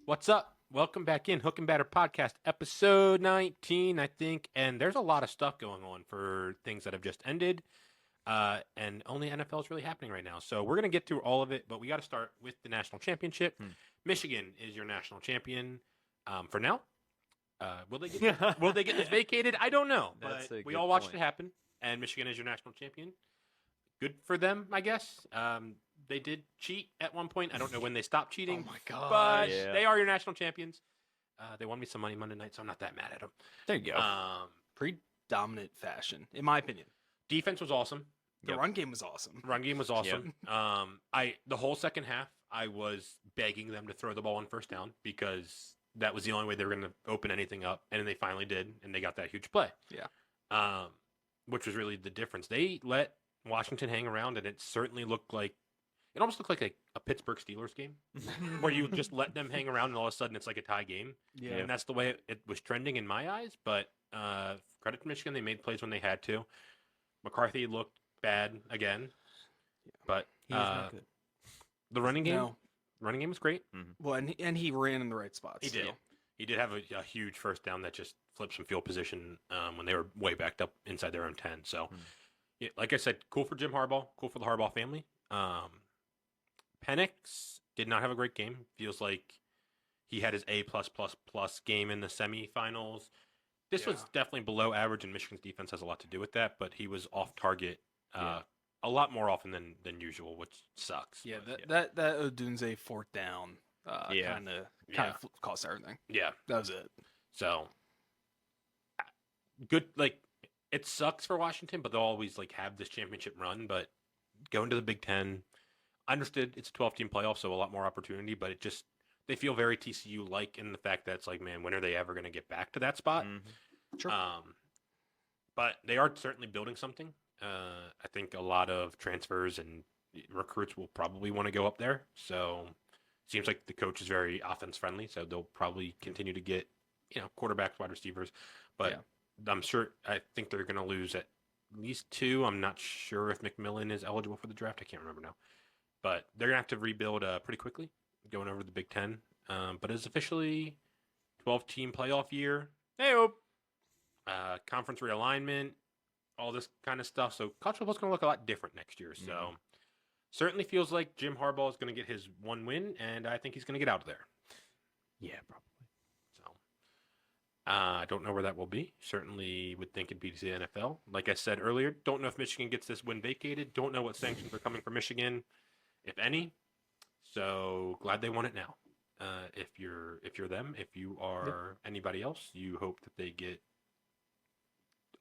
What's up? Welcome back in Hook and Batter Podcast, episode 19, I think. And there's a lot of stuff going on for things that have just ended. And only NFL is really happening right now. So we're going to get through all of it, but we got to start with the national championship. Michigan is your national champion for now. Will they get this vacated? I don't know. That's But a we good all watched point. it happen, and Michigan is your national champion. Good for them, I guess. They did cheat at one point. I don't know when they stopped cheating. Oh my gosh. But Yeah. they are your national champions. They won me some money Monday night, so I'm not that mad at them. There you go. Predominant fashion, in my opinion. Defense was awesome. The run game was awesome. Run game was awesome. The whole second half, I was begging them to throw the ball on first down because that was the only way they were going to open anything up, and then they finally did, and they got that huge play. Yeah. Which was really the difference. They let Washington hang around, and it certainly looked like it almost looked like a Pittsburgh Steelers game where you just let them hang around, and all of a sudden it's like a tie game. Yeah. And that's the way it was trending in my eyes. But credit to Michigan, they made plays when they had to. McCarthy looked bad again, but He is not good. the running game, No. running game was great. Well, and he ran in the right spots. He did. too. He did have a huge first down that just flipped some field position when they were way backed up inside their own 10. So, yeah, like I said, cool for Jim Harbaugh, cool for the Harbaugh family. Penix did not have a great game. Feels like he had his A+++ game in the semifinals. This was Yeah. definitely below average, and Michigan's defense has a lot to do with that. But he was off target Yeah. a lot more often than usual, which sucks. Yeah, But, that Odunze fourth down Yeah. kind of Yeah. cost everything. yeah. That was it. So good. Like it sucks for Washington, but they'll always like have this championship run. But going to the Big Ten, I understood it's a 12-team playoff, so a lot more opportunity. But it just they feel very TCU like in the fact that it's like, man, when are they ever going to get back to that spot? Sure. But they are certainly building something. I think a lot of transfers and recruits will probably want to go up there. So seems like the coach is very offense friendly, so they'll probably continue to get quarterbacks, wide receivers. But I think they're going to lose at least two. I'm not sure if McMillan is eligible for the draft. I can't remember now. But they're going to have to rebuild pretty quickly going over the Big Ten. But it's officially 12-team playoff year. Hey-o. Conference realignment, all this kind of stuff. So college football is going to look a lot different next year. So certainly feels like Jim Harbaugh is going to get his one win, and I think he's going to get out of there. Yeah, probably. So I don't know where that will be. Certainly would think it'd be the NFL. Like I said earlier, don't know if Michigan gets this win vacated. Don't know what sanctions are coming for Michigan, if any. So glad they won it now. If you're them, if you are anybody else, you hope that they get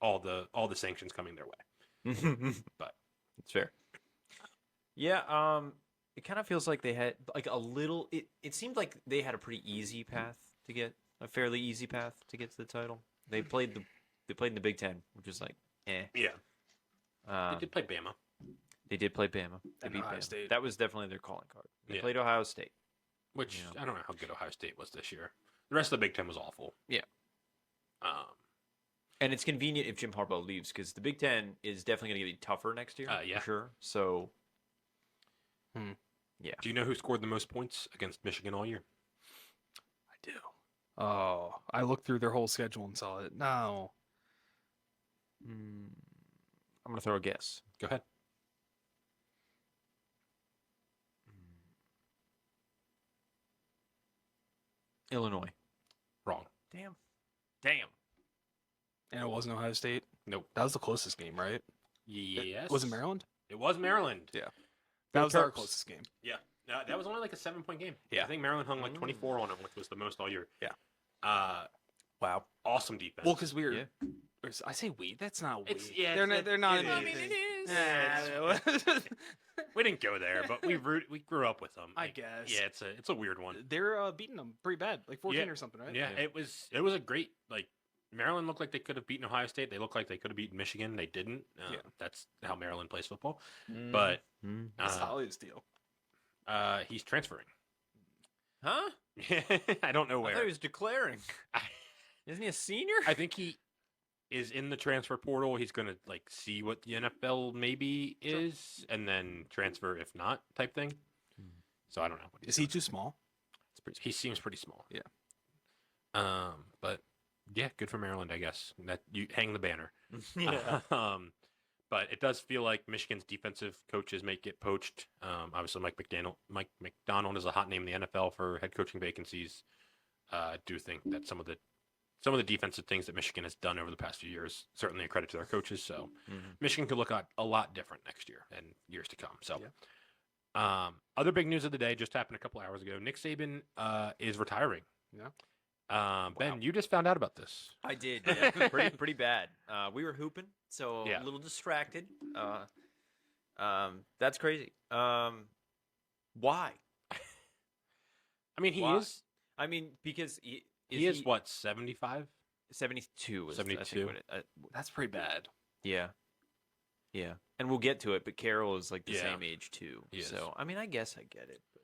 all the sanctions coming their way. But It's fair. Yeah, it kind of feels like they had like a little. It seemed like they had a pretty easy path to get a fairly easy path to get to the title. They played in the Big Ten, which is like, yeah, Um, they did play Bama. They did play Bama. They And beat Ohio Bama. State. That was definitely their calling card. They Yeah. played Ohio State. Which Yeah. I don't know how good Ohio State was this year. The rest of the Big Ten was awful. Yeah. Um, And it's convenient if Jim Harbaugh leaves because the Big Ten is definitely going to get tougher next year. Yeah. For sure. So, do you know who scored the most points against Michigan all year? I do. Oh, I looked through their whole schedule and saw it. No. I'm going to throw a guess. Go ahead. Illinois. Wrong. Damn. And it wasn't Ohio State. Nope. That was the closest game, right? Yes. Was it Maryland? It was Maryland. Yeah. Go That was our Terps. closest game. Yeah. That was only like a 7-point game. Yeah. I think Maryland hung like 24 on them, which was the most all year. Yeah. Wow. Awesome defense. Well, because we were. Yeah. I say we. That's not we. It's- yeah, They're it's- not. They're not. it is. I mean, anything. it is. Yeah, we didn't go there, but we grew up with them. I Like, guess. Yeah, it's a weird one. They're beating them pretty bad, like 14 Yeah. or something, right? Yeah, it was a great like Maryland looked like they could have beaten Ohio State. They looked like they could have beaten Michigan. They didn't. Yeah. That's how Maryland plays football. But It's Holly's deal. he's transferring. Huh? I don't know I where. thought he was declaring. Isn't he a senior? I think he is in the transfer portal. He's going to like see what the NFL maybe is, and then transfer if not type thing. So I don't know. What Is he too small? It's pretty. He seems pretty small. Yeah. But yeah, good for Maryland, I guess. That you hang the banner. Yeah. But it does feel like Michigan's defensive coaches may get poached. Obviously, Mike McDonald is a hot name in the NFL for head coaching vacancies. I do think that some of the defensive things that Michigan has done over the past few years certainly a credit to their coaches. So Michigan could look a lot different next year and years to come. So, other big news of the day just happened a couple hours ago. Nick Saban is retiring. Yeah. Ben, you just found out about this. I did. Yeah. pretty bad. We were hooping, so Yeah. a little distracted. That's crazy. Why? I mean, he Why? is. I mean, because He is what, 75? 72 was 72? That's pretty bad. Yeah. Yeah. And we'll get to it, but Carroll is like the Yeah. same age too. He is. So, I mean, I guess I get it. But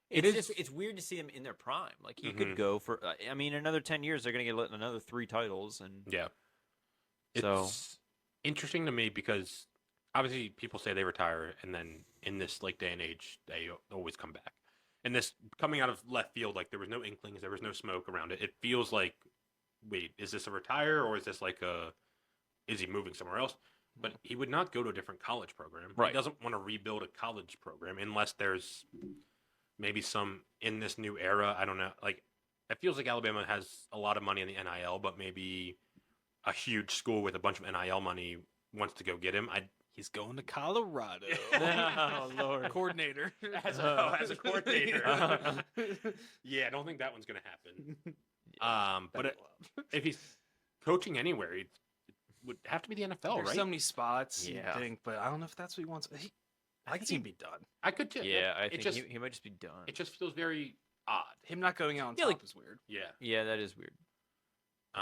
It it's is- just it's weird to see them in their prime. Like he could Mhm. go for I mean, another 10 years they're going to get another 3 titles and Yeah. So- It's interesting to me because obviously people say they retire and then in this like day and age they always come back. And this coming out of left field, like there was no inklings, there was no smoke around it. It feels like, wait, is this a retire or is this like is he moving somewhere else? But he would not go to a different college program. Right. He doesn't want to rebuild a college program unless there's maybe some in this new era. I don't know. Like it feels like Alabama has a lot of money in the NIL, but maybe a huge school with a bunch of NIL money wants to go get him. He's going to Colorado. Oh, Lord. Coordinator. As a coordinator. Yeah, I don't think that one's going to happen. But if he's coaching anywhere, it would have to be the NFL, There's right? so many spots, Yeah. you think, but I don't know if that's what he wants. I can see him be done. I could too. Yeah, I it think just he might just be done. it just feels very odd. Him not going out on Yeah, top like- is weird. Yeah. Yeah, that is weird.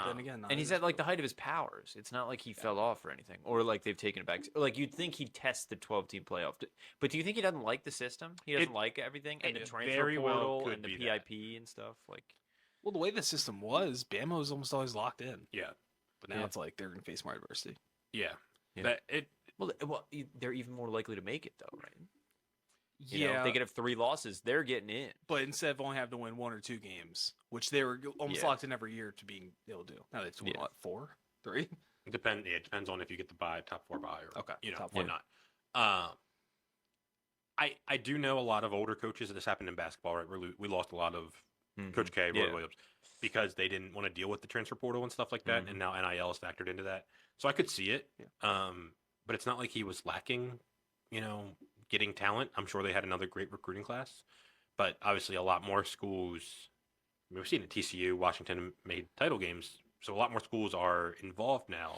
Then again, And he's at like the height of his powers. It's not like he fell off or anything, or like they've taken it back. Like you'd think he'd test the 12-team playoff, but do you think he doesn't like the system? He doesn't like everything and the it transfer very well portal could and the be that. PIP and stuff. Like, well, the way the system was, Bama was almost always locked in. Yeah. But now Yeah. it's like they're going to face more adversity. Yeah. Yeah. That it well, they're even more likely to make it though, right? You Yeah, know, if they could have 3 losses, they're getting in. but instead of only having to win 1 or 2 games, which they were almost Yeah. locked in every year to being able to do. Now they have to win, Yeah. what, 4? 3? it depends on if you get the bye, top 4 bye, or Okay, top four. whatnot. I do know a lot of older coaches. This happened in basketball, right? We lost a lot of Coach K, Roy Yeah. Williams, because they didn't want to deal with the transfer portal and stuff like that, and now NIL is factored into that. So I could see it, but it's not like he was lacking, getting talent. I'm sure they had another great recruiting class, but obviously a lot more schools. We've seen at TCU, Washington made title games, so a lot more schools are involved now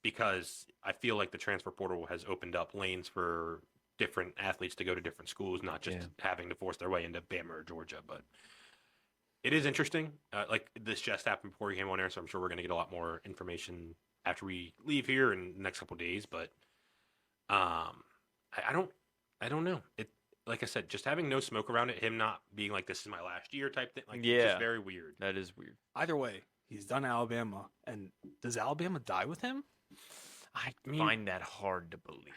because I feel like the transfer portal has opened up lanes for different athletes to go to different schools, not just Yeah. having to force their way into Bama or Georgia. But it is interesting. Like this just happened before we came on air, so I'm sure we're going to get a lot more information after we leave here in the next couple of days. But I don't know. It, like I said, just having no smoke around it, him not being like this is my last year type thing, like it's Yeah. just very weird. That is weird. Either way, he's done Alabama. And does Alabama die with him? I mean- find that hard to believe.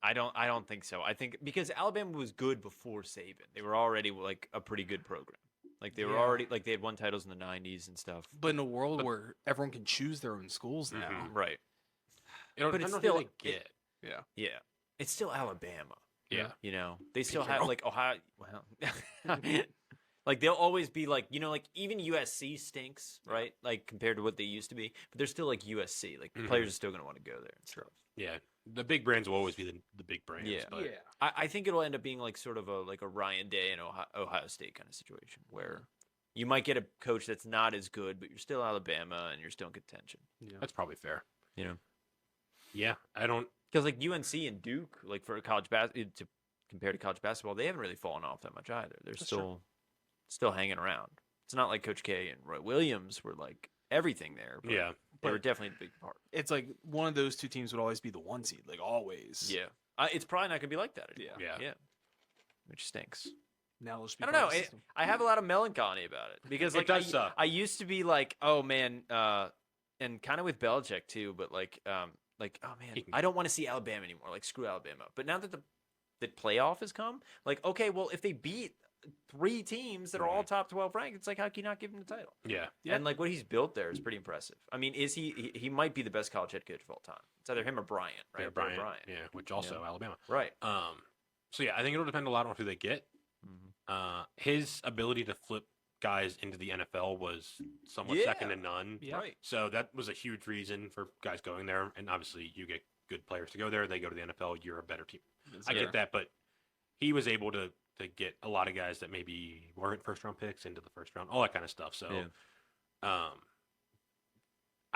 I don't think so. I think because Alabama was good before Saban. They were already like a pretty good program. Like they were Yeah. already like they had won titles in the 90s and stuff. But in a world where everyone can choose their own schools now. Mhm. Right. But But it's it's still still- get. Yeah. It's still Alabama. Yeah. You know, they still have Hero. like Ohio. Well, like they'll always be like, like even USC stinks, right? Like compared to what they used to be, but they're still like USC. Like Mhm. players are still going to want to go there and stuff. Yeah, the big brands will always be the big brands. Yeah. But I think it'll end up being like sort of a Ryan Day and Ohio State kind of situation where you might get a coach that's not as good, but you're still Alabama and you're still in contention. Yeah. that's probably fair. You know, Yeah, I don't. because like UNC and Duke, like for college to compare to college basketball, they haven't really fallen off that much either. They're That's still hanging around. It's not like Coach K and Roy Williams were like everything there. But Yeah, they were definitely a big part. It's like one of those 2 teams would always be the 1 seed, like always. Yeah, it's probably not gonna be like that anymore. Yeah. yeah. Yeah, which stinks. Now it'll just be I don't part know. of the system. I have a lot of melancholy about it because It like does suck. I used to be like, oh man, and kind of with Belichick too, but like oh man, I don't want to see Alabama anymore. Like screw Alabama. But now that the playoff has come, like okay, well if they beat 3 teams that are all top 12 ranked. It's like, how can you not give him the title? Yeah. And like what he's built there is pretty impressive. I mean, is he might be the best college head coach of all time. It's either him or Bryant, right? Yeah, Bill Bryant. Yeah, which also Yeah. Alabama. Right. So yeah, I think it'll depend a lot on who they get. His ability to flip guys into the NFL was somewhat second to none. Yeah. Right. So that was a huge reason for guys going there. And obviously, you get good players to go there. They go to the NFL. You're a better team. I get that, but he was able to get a lot of guys that maybe weren't first round picks into the first round, all that kind of stuff. So, I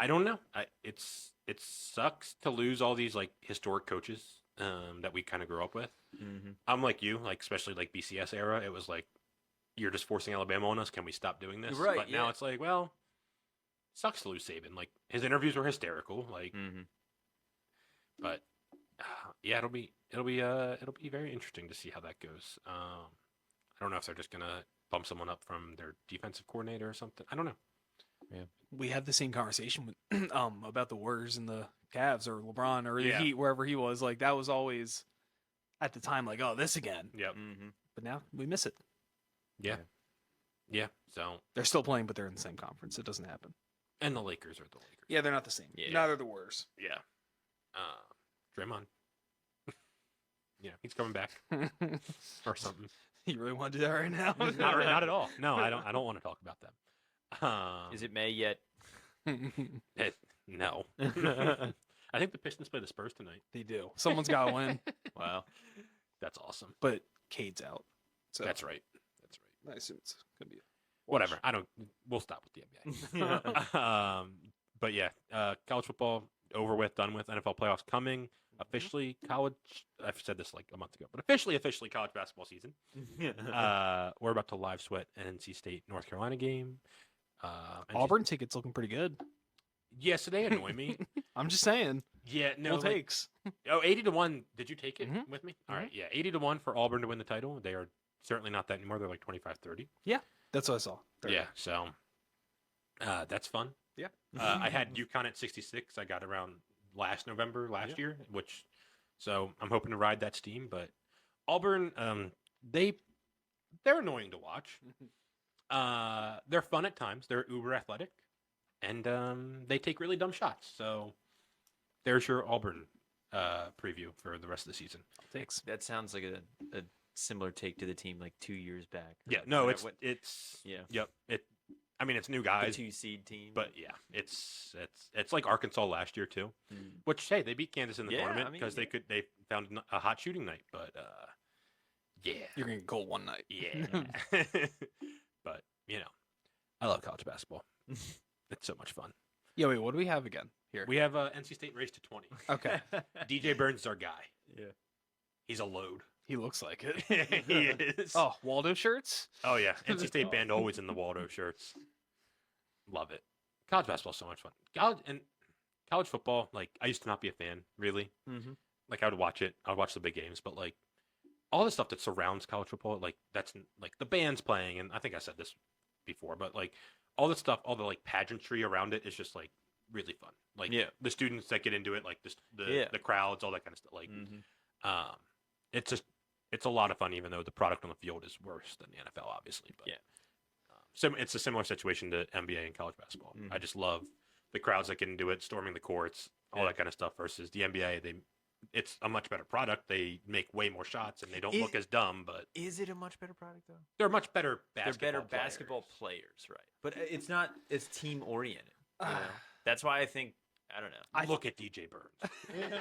don't know. It sucks to lose all these like historic coaches that we kind of grew up with. I'm like you, like especially like BCS era. It was like you're just forcing Alabama on us. Can we stop doing this? Right. But now it's like, well, sucks to lose Saban. Like his interviews were hysterical. Like, but yeah, it'll be very interesting to see how that goes. I don't know if they're just gonna bump someone up from their defensive coordinator or something. I don't know. Yeah, we had the same conversation with about the Warriors and the Cavs or LeBron or the Yeah. Heat, wherever he was. Like that was always at the time like, oh, this again. Yep. But now we miss it. Yeah. So They're still playing, but they're in the same conference. It doesn't happen. and the Lakers are the Lakers. Yeah, they're not the same. Yeah. Neither are the Warriors. Yeah. Draymond. Yeah, he's coming back or something. You really want to do that right now? Not at all. No, I don't want to talk about them. Is it May yet? No. I think the Pistons play the Spurs tonight. They do. Someone's got to win, Wow. That's awesome. but Cade's out. So That's right. I assume it's gonna be Whatever. We'll stop with the NBA. But yeah, college football over with, done with. NFL playoffs coming. Officially college. I've said this like a month ago, but officially college basketball season. We're about to live sweat an NC State North Carolina game. Auburn tickets looking pretty good. Yeah, so they annoy me. I'm just saying. Yeah, no. No like- takes. 80-1. Did you take it Mhm. with me? All right. Yeah, 80-1 for Auburn to win the title. They are certainly not that anymore. They're like 25-30. That's what I saw. Yeah, so that's fun. Yeah. I had UConn at 66. I got around last November last year, so I'm hoping to ride that steam. But Auburn, they're annoying to watch. They're fun at times. They're uber athletic, and they take really dumb shots. So there's your Auburn preview for the rest of the season. Takes. That sounds like a similar take to the team like 2 years back. Yeah, no, When it's yeah. yep. I mean, it's new the guys, 2 seed team. but yeah, it's like Arkansas last year too. Which hey, they beat Kansas in the Yeah, tournament I mean, because they found a hot shooting night. But yeah, You're gonna get gold one night. yeah. But I love college basketball. It's so much fun. Yeah. Wait. What do we have again here? We have NC State race to 20. Okay. DJ Burns is our guy. Yeah. He's a load. He looks like it. He is. Oh, Waldo shirts. Oh yeah, NC State band always in the Waldo shirts. Love it. College basketball is so much fun. College football, like I used to not be a fan, really. Like I would watch it. I would watch the big games, but like all the stuff that surrounds college football, like that's like the band's playing, and I think I said this before, but like all the stuff, all the like pageantry around it is just like really fun. Like the students that get into it, like the crowds, all that kind of stuff. Like it's a lot of fun, even though the product on the field is worse than the NFL, obviously. But it's a similar situation to NBA and college basketball. I just love the crowds that get into it, storming the courts, all that kind of stuff. Versus the NBA, it's a much better product. They make way more shots, and they don't look as dumb. But is it a much better product though? they're much better basketball. They're better players. basketball players, right? But it's not. It's team oriented. That's why I think I don't know. Look at DJ Burns.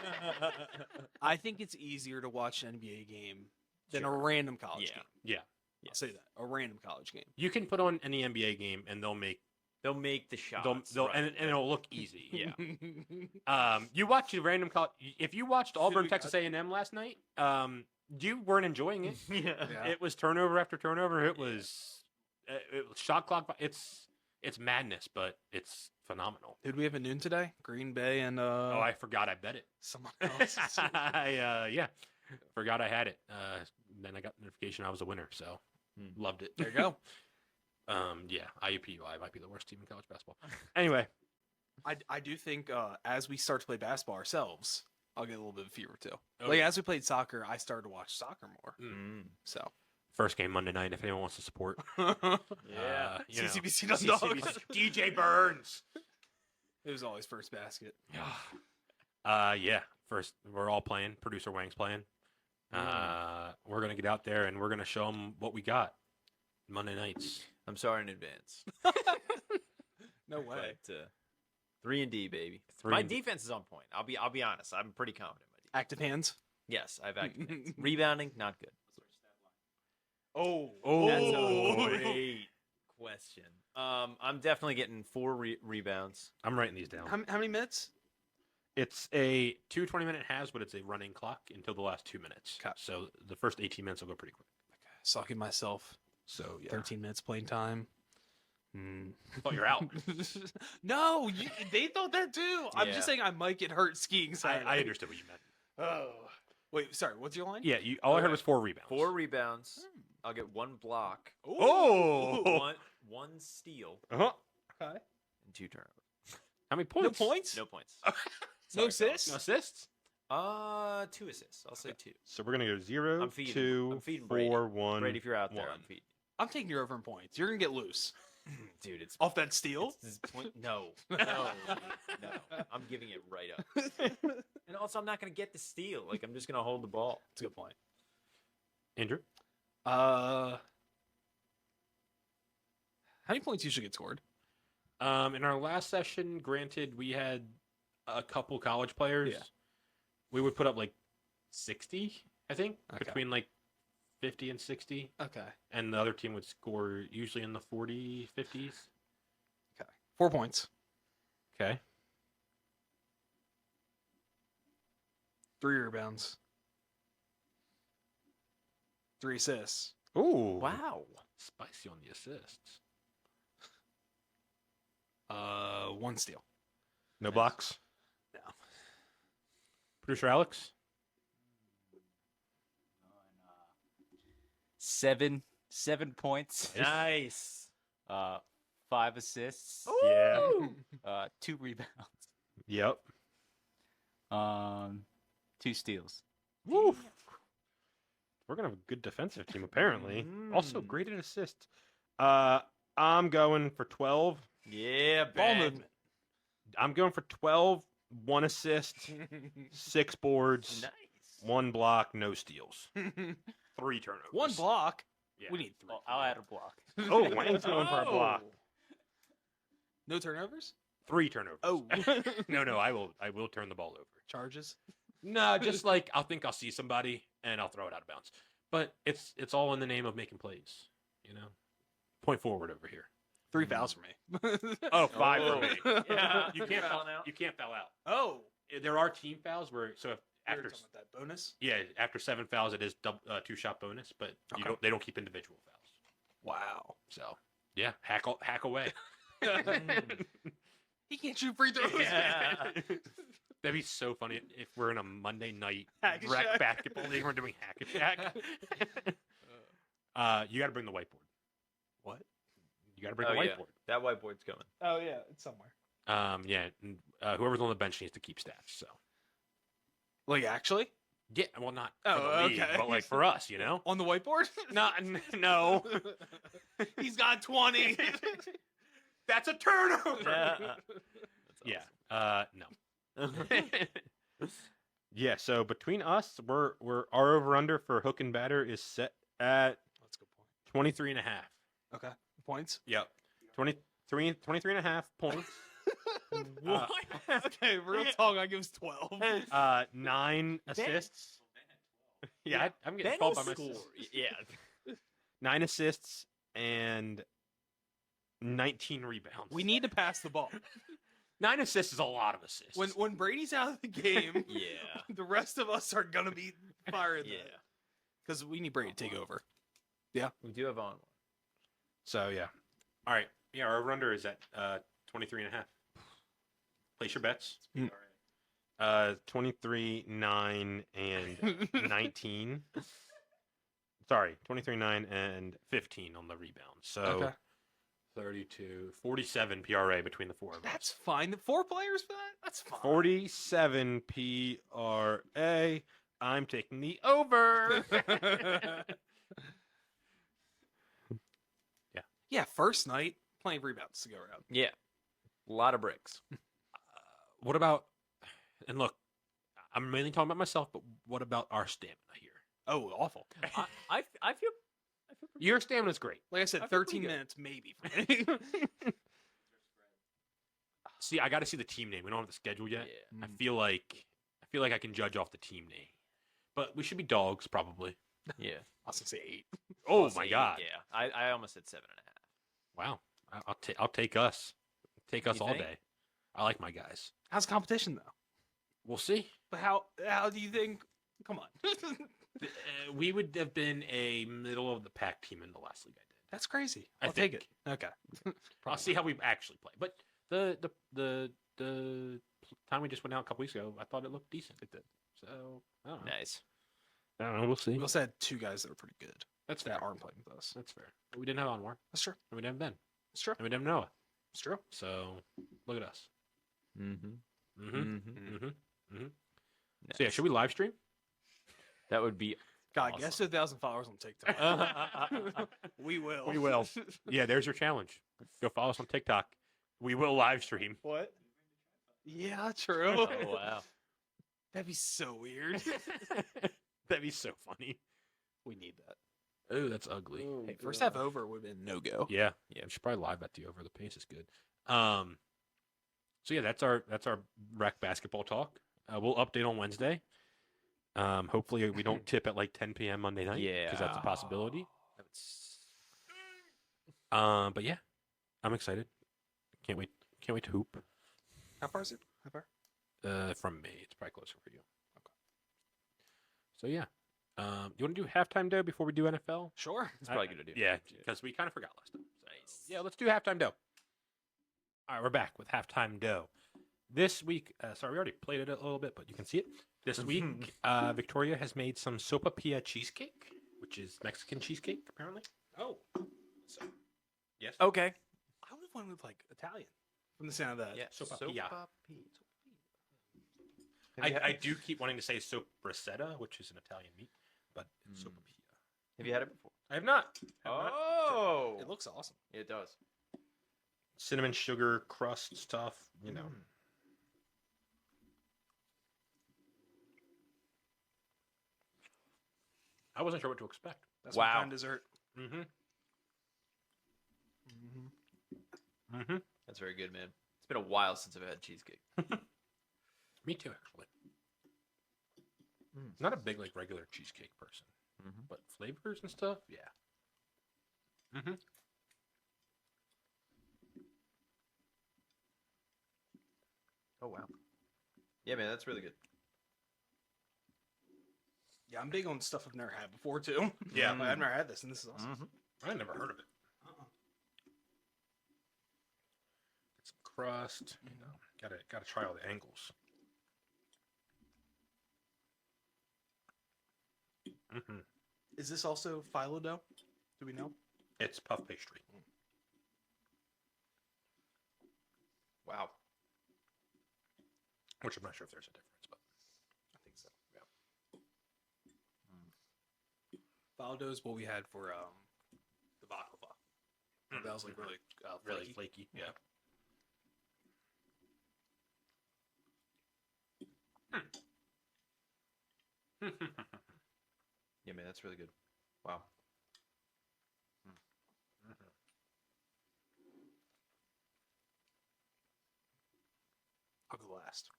I think it's easier to watch an NBA game than a Sure. random college game. Yeah, I'll say that. A random college game. you can put on any NBA game, and they'll make They'll make the shots. they'll right. and it'll look easy. Yeah. You watch a random college. If you watched Auburn Texas A&M last night, you weren't enjoying it. Yeah. It was turnover after turnover. It was shot clock. It's madness, but it's phenomenal. Did we have a noon today? Green Bay and Oh, I forgot. I bet it. someone else. I forgot I had it. Then I got the notification I was a winner, so loved it. There you go. IUPUI might be the worst team in college basketball. Anyway, I do think as we start to play basketball ourselves, I'll get a little bit of fever too. Oh, like yeah. as we played soccer, I started to watch soccer more. So First game Monday night. If anyone wants to support, Yeah. you know. CCBC Dogs. DJ Burns. It was always first basket. Yeah. First, we're all playing. Producer Wang's playing. We're gonna get out there and we're gonna show them what we got. Monday nights. I'm sorry in advance. No way. But 3-and-D, baby. Three My and D. defense is on point. I'll be honest. I'm pretty confident in my defense. Active hands. Yes, I've active hands. Rebounding, not good. Oh. That's a great question. I'm definitely getting 4 rebounds. I'm writing these down. How many minutes? It's a 2 20-minute halves, but it's a running clock until the last 2 minutes. Okay. So the first 18 minutes will go pretty quick. Sucking myself. So yeah. 13 minutes playing time. I thought you're out. No, they thought that too. I'm Yeah. just saying I might get hurt skiing Saturday. I understood what you meant. Oh. Wait, sorry. What's your line? Yeah, all I heard Okay. was 4 rebounds. 4 rebounds. I'll get 1 block. Oh! One steal Uh-huh. Okay. and 2 turnovers. How many No points? points? No points. No Sorry, assists? No assists? 2 assists. I'll say 2. So we're going to go 0, I'm feeding- 2, I'm feeding 4, Brady. 1. Brady, if you're out there, 1. I'm feeding. I'm taking you over in points. You're going to get loose. Dude, it's Off that steal? It's this point. No. I'm giving it right up. And also, I'm not going to get the steal. Like, I'm just going to hold the ball. That's a good point. Andrew? How many points usually get scored? In our last session, granted, we had a couple college players. Yeah. We would put up like 60, I think, Okay. between like 50 and 60. Okay. And the other team would score usually in the 40, 50s. Okay. 4 points. Okay. 3 rebounds. 3 assists. Ooh. Wow. Spicy on the assists. 1 steal. No blocks? No. Producer Alex? 7 points, Nice. 5 assists, Yeah. 2 rebounds, Yep. 2 steals. Woof. We're going to have a good defensive team, apparently. Also, Mm. great at assists. I'm going for 12. Yeah, Ball bang. movement. I'm going for 12, 1 assist, 6 boards, Nice. 1 block, no steals, 3 turnovers. 1 block. Yeah. We need 3. Oh, I'll add a block. Oh, Wayne's going for a block. No turnovers? 3 turnovers. Oh. no, I will turn the ball over. Charges? No, just like I'll see somebody and I'll throw it out of bounds. But it's all in the name of making plays, you know. Point forward over here. 3 fouls for me. Oh, 5 Oh. for me. Yeah. You can't foul Foul now. You can't foul out. Oh. There are team fouls where if You're after talking about that bonus? after 7 fouls it is 2-shot bonus, but Okay. they don't keep individual fouls. Wow. So yeah, hack away. He can't shoot free throws. Yeah. That'd be so funny if we're in a Monday night Hack a rec Shack. basketball league. We're doing hack a shack. You got to bring the whiteboard. What? You got to bring Oh, the yeah. whiteboard. That whiteboard's coming. Oh, yeah. It's somewhere. Yeah. And, whoever's on the bench needs to keep stats. So Like, actually? yeah, well, not Oh, for the league, okay. but like for us, you know. On the whiteboard? No. He's got 20. That's a turnover. Yeah. Yeah. No. Yeah. So between us, we're our over under for hook and batter is set at That's a good point. 23 and a half. Okay. Points? Yep. 23 and a half points. What? Okay, real talk. I give us 12. 9 assists. Yeah, I'm getting Ben called by will my score. assists. Yeah. 9 assists and 19 rebounds. We need to pass the ball. 9 assists is a lot of assists. When Brady's out of the game, Yeah. the rest of us are gonna be fired. Yeah. Because we need Brady to take over. We do have on one. So yeah. All right. Yeah, our over-under is at 23 and a half. Place your bets. 23, 9, and 19. Sorry, 23, 9, and 15 on the rebound. So Okay. 32, 47 PRA between the 4 of us. That's fine. 4 players for that? That's fine. 47 PRA. I'm taking the over. Yeah, first night, plenty of rebounds to go around. Yeah, a lot of bricks. What about? And look, I'm mainly talking about myself, but what about our stamina here? Oh, awful. I feel pretty Your stamina's great. Like I said, I feel pretty 13 good. minutes maybe. For me. See, I got to see the team name. We don't have the schedule yet. Yeah. I feel like I can judge off the team name, but we should be dogs probably. Yeah. I was gonna say 8. Oh Plus my 8, god! Yeah, I almost said 7.5. Wow. I'll take us. Take us You all think? day. I like my guys. How's competition though? We'll see. But how do you think? Come on. We would have been a middle of the pack team in the last league I did. That's crazy. I I'll take it. think. Okay. I'll see how we actually play. But the time we just went out a couple weeks ago, I thought it looked decent. It did. So I don't know. Nice. I don't know. We'll see. We also had 2 guys that were pretty good That's fair. that aren't playing with us. That's fair. But we didn't have Anwar, That's true. and we didn't have Ben, That's true. and we didn't have Noah. It's true. So look at us. Mm-hmm. Mm-hmm. Mm-hmm. Mm-hmm. Mm-hmm. So yeah, should we live stream? That would be. God, Awesome. guess 1,000 followers on TikTok. We will. We will. Yeah, there's your challenge. Go follow us on TikTok. We will live stream. What? Yeah, true. Oh wow. That'd be so weird. That'd be so funny. We need that. Oh, that's ugly. Hey, first half over would have been no go. Yeah, yeah. We should probably live bet the over. The pace is good. So yeah, that's our rec basketball talk. We'll update on Wednesday. Hopefully we don't tip at like 10 p.m. Monday night. because that's a possibility. But yeah, I'm excited. Can't wait. Can't wait to hoop. How far is it? How far? From me, it's probably closer for you. Okay. So yeah, you want to do halftime dough before we do NFL? Sure. It's probably good to do. Yeah, because we kind of forgot last time. So, yeah, let's do halftime dough. All right, we're back with halftime dough. This week, sorry, we already played it a little bit, but you can see it. This week, Victoria has made some sopapilla cheesecake, which is Mexican cheesecake, apparently. Oh. So, yes. Okay. I would have went with like Italian from the sound of that. Yeah. Sopapilla. Have you, I do keep wanting to say sopressata, which is an Italian meat, but it's sopapilla. have you had it before? I have not. Have not. Oh. It looks awesome. It does. Cinnamon sugar crust stuff, you know. I wasn't sure what to expect. That's Wow. my kind of dessert. Mm-hmm. Mm-hmm. That's very good, man. It's been a while since I've had cheesecake. Me too, actually. Not a big like regular cheesecake person, but flavors and stuff, yeah. Mm-hmm. Oh wow. Yeah, man, that's really good. Yeah, I'm big on stuff I've never had before too. Yeah. Like, I've never had this, and this is awesome. I never heard of it. Get some crust, you know. Gotta try all the angles. Mm-hmm. Is this also phyllo dough? Do we know? It's puff pastry. Wow. Which I'm not sure if there's a difference, but I think so. Yeah. Phyllo dough is what we had for the baklava. That was like really really flaky. Yeah. Yeah, man, that's really good. Wow. I'll go last.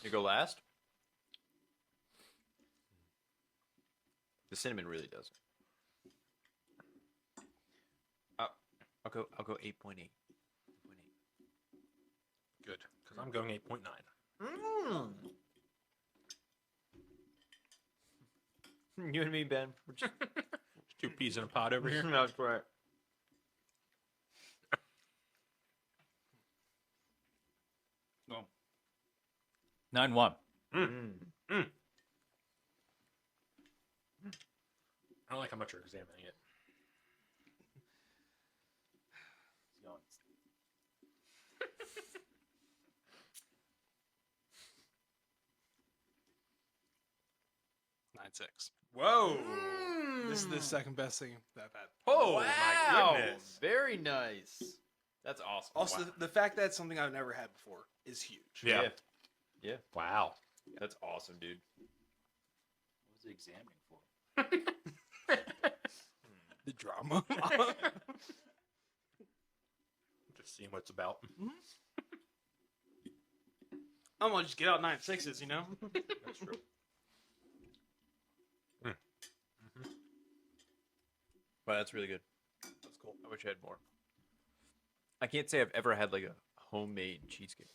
You go last? The cinnamon really does. I'll go 8.8. Good, because I'm going 8.9. You and me, Ben. We're just 2 peas in a pod over here. That's right. No. 9-1. I don't like how much you're examining it. Nine 9-6. Whoa! This is the second best thing that I've had. Oh Wow. my goodness! Very nice. That's awesome. Also, Wow. the fact that it's something I've never had before is huge. Yeah. Yeah. Wow. That's awesome, dude. What was he examining for? The drama. Just seeing what it's about. I'm gonna just get out 9-6s, you know. That's true. Wow, that's really good. That's cool. I wish I had more. I can't say I've ever had like a homemade cheesecake.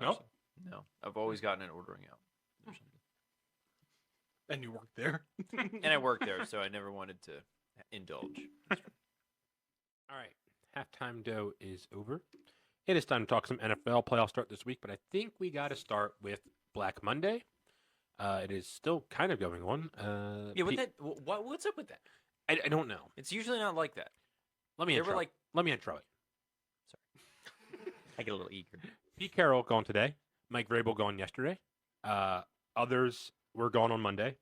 No? Honestly. No. I've always gotten it ordering out. Or something. And you worked there. And I worked there, so I never wanted to indulge. All right. Halftime dough is over. It is time to talk some NFL playoff start this week, but I think we got to start with Black Monday. It is still kind of going on. Yeah, what's up with that? I don't know. It's usually not like that. Let me They were intro. like- Let me intro it. I get a little eager. Pete Carroll gone today. Mike Vrabel gone yesterday. Others were gone on Monday.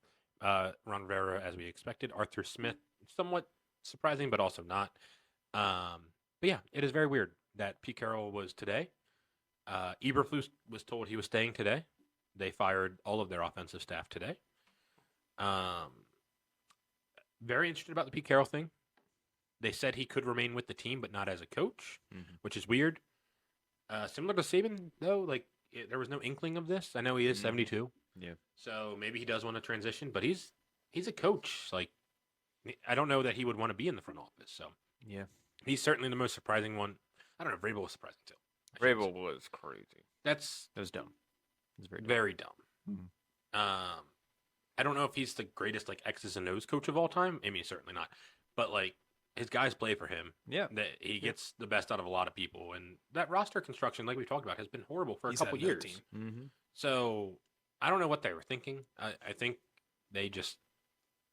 Ron Rivera, as we expected. Arthur Smith, somewhat surprising, but also not. But yeah, it is very weird that Pete Carroll was today. Eberflus was told he was staying today. They fired all of their offensive staff today. Very interested about the Pete Carroll thing. They said he could remain with the team, but not as a coach, which is weird. Similar to Saban, though, like there was no inkling of this. I know he is 72. Yeah. So maybe he does want to transition, but he's a coach. Like, I don't know that he would want to be in the front office. So Yeah. he's certainly the most surprising one. I don't know. Vrabel was surprising too. Vrabel was crazy. That's It was dumb. It was very dumb. very dumb. Mhm. I don't know if he's the greatest like X's and O's coach of all time. I mean, certainly not. But like his guys play for him. Yeah. That he gets the best out of a lot of people, and that roster construction, like we talked about, has been horrible for He's a couple had no years. team. Mm-hmm. So I don't know what they were thinking. I think they just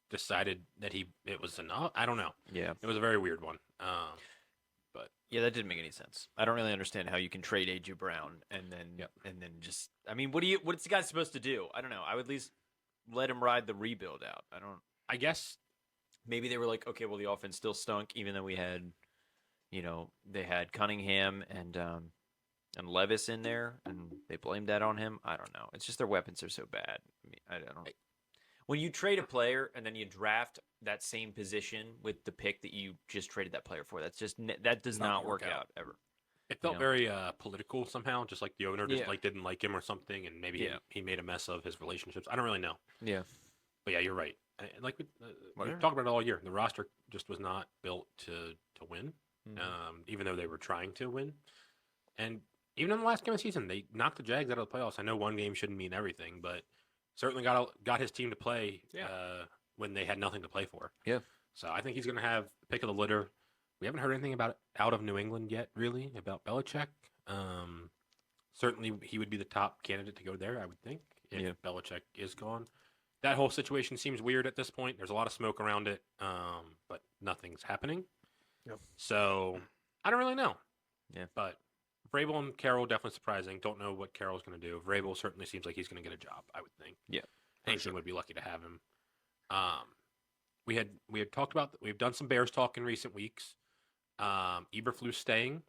decided that it was enough. I don't know. Yeah. It was a very weird one. Yeah, that didn't make any sense. I don't really understand how you can trade AJ Brown and then just I mean, what's the guy supposed to do? I don't know. I would at least let him ride the rebuild out. I guess Maybe they were like, okay, well the offense still stunk even though we had they had Cunningham and Levis in there and they blamed that on him. I don't know. It's just their weapons are so bad. I mean, I don't. When you trade a player and then you draft that same position with the pick that you just traded that player for, that does not work out ever. it felt know. very political somehow. Just like the owner just Yeah. like didn't like him or something, and maybe Yeah. he made a mess of his relationships. I don't really know. Yeah. But yeah, you're right. Like we Whatever. talked about it all year. The roster just was not built to win. Mhm. Even though they were trying to win. And even in the last game of the season, they knocked the Jags out of the playoffs. I know one game shouldn't mean everything, but certainly got his team to play when they had nothing to play for. Yeah. So I think he's going to have the pick of the litter. We haven't heard anything about out of New England yet, really, about Belichick. Certainly, he would be the top candidate to go there, I would think, if Belichick is gone. That whole situation seems weird at this point. There's a lot of smoke around it, but nothing's happening. Yep. So I don't really know. Yeah. But Vrabel and Carroll definitely surprising. Don't know what Carroll's going to do. Vrabel certainly seems like he's going to get a job, I would think. Yeah, Anything would be lucky to have him. We had talked about we've done some Bears talk in recent weeks. Eberflus staying,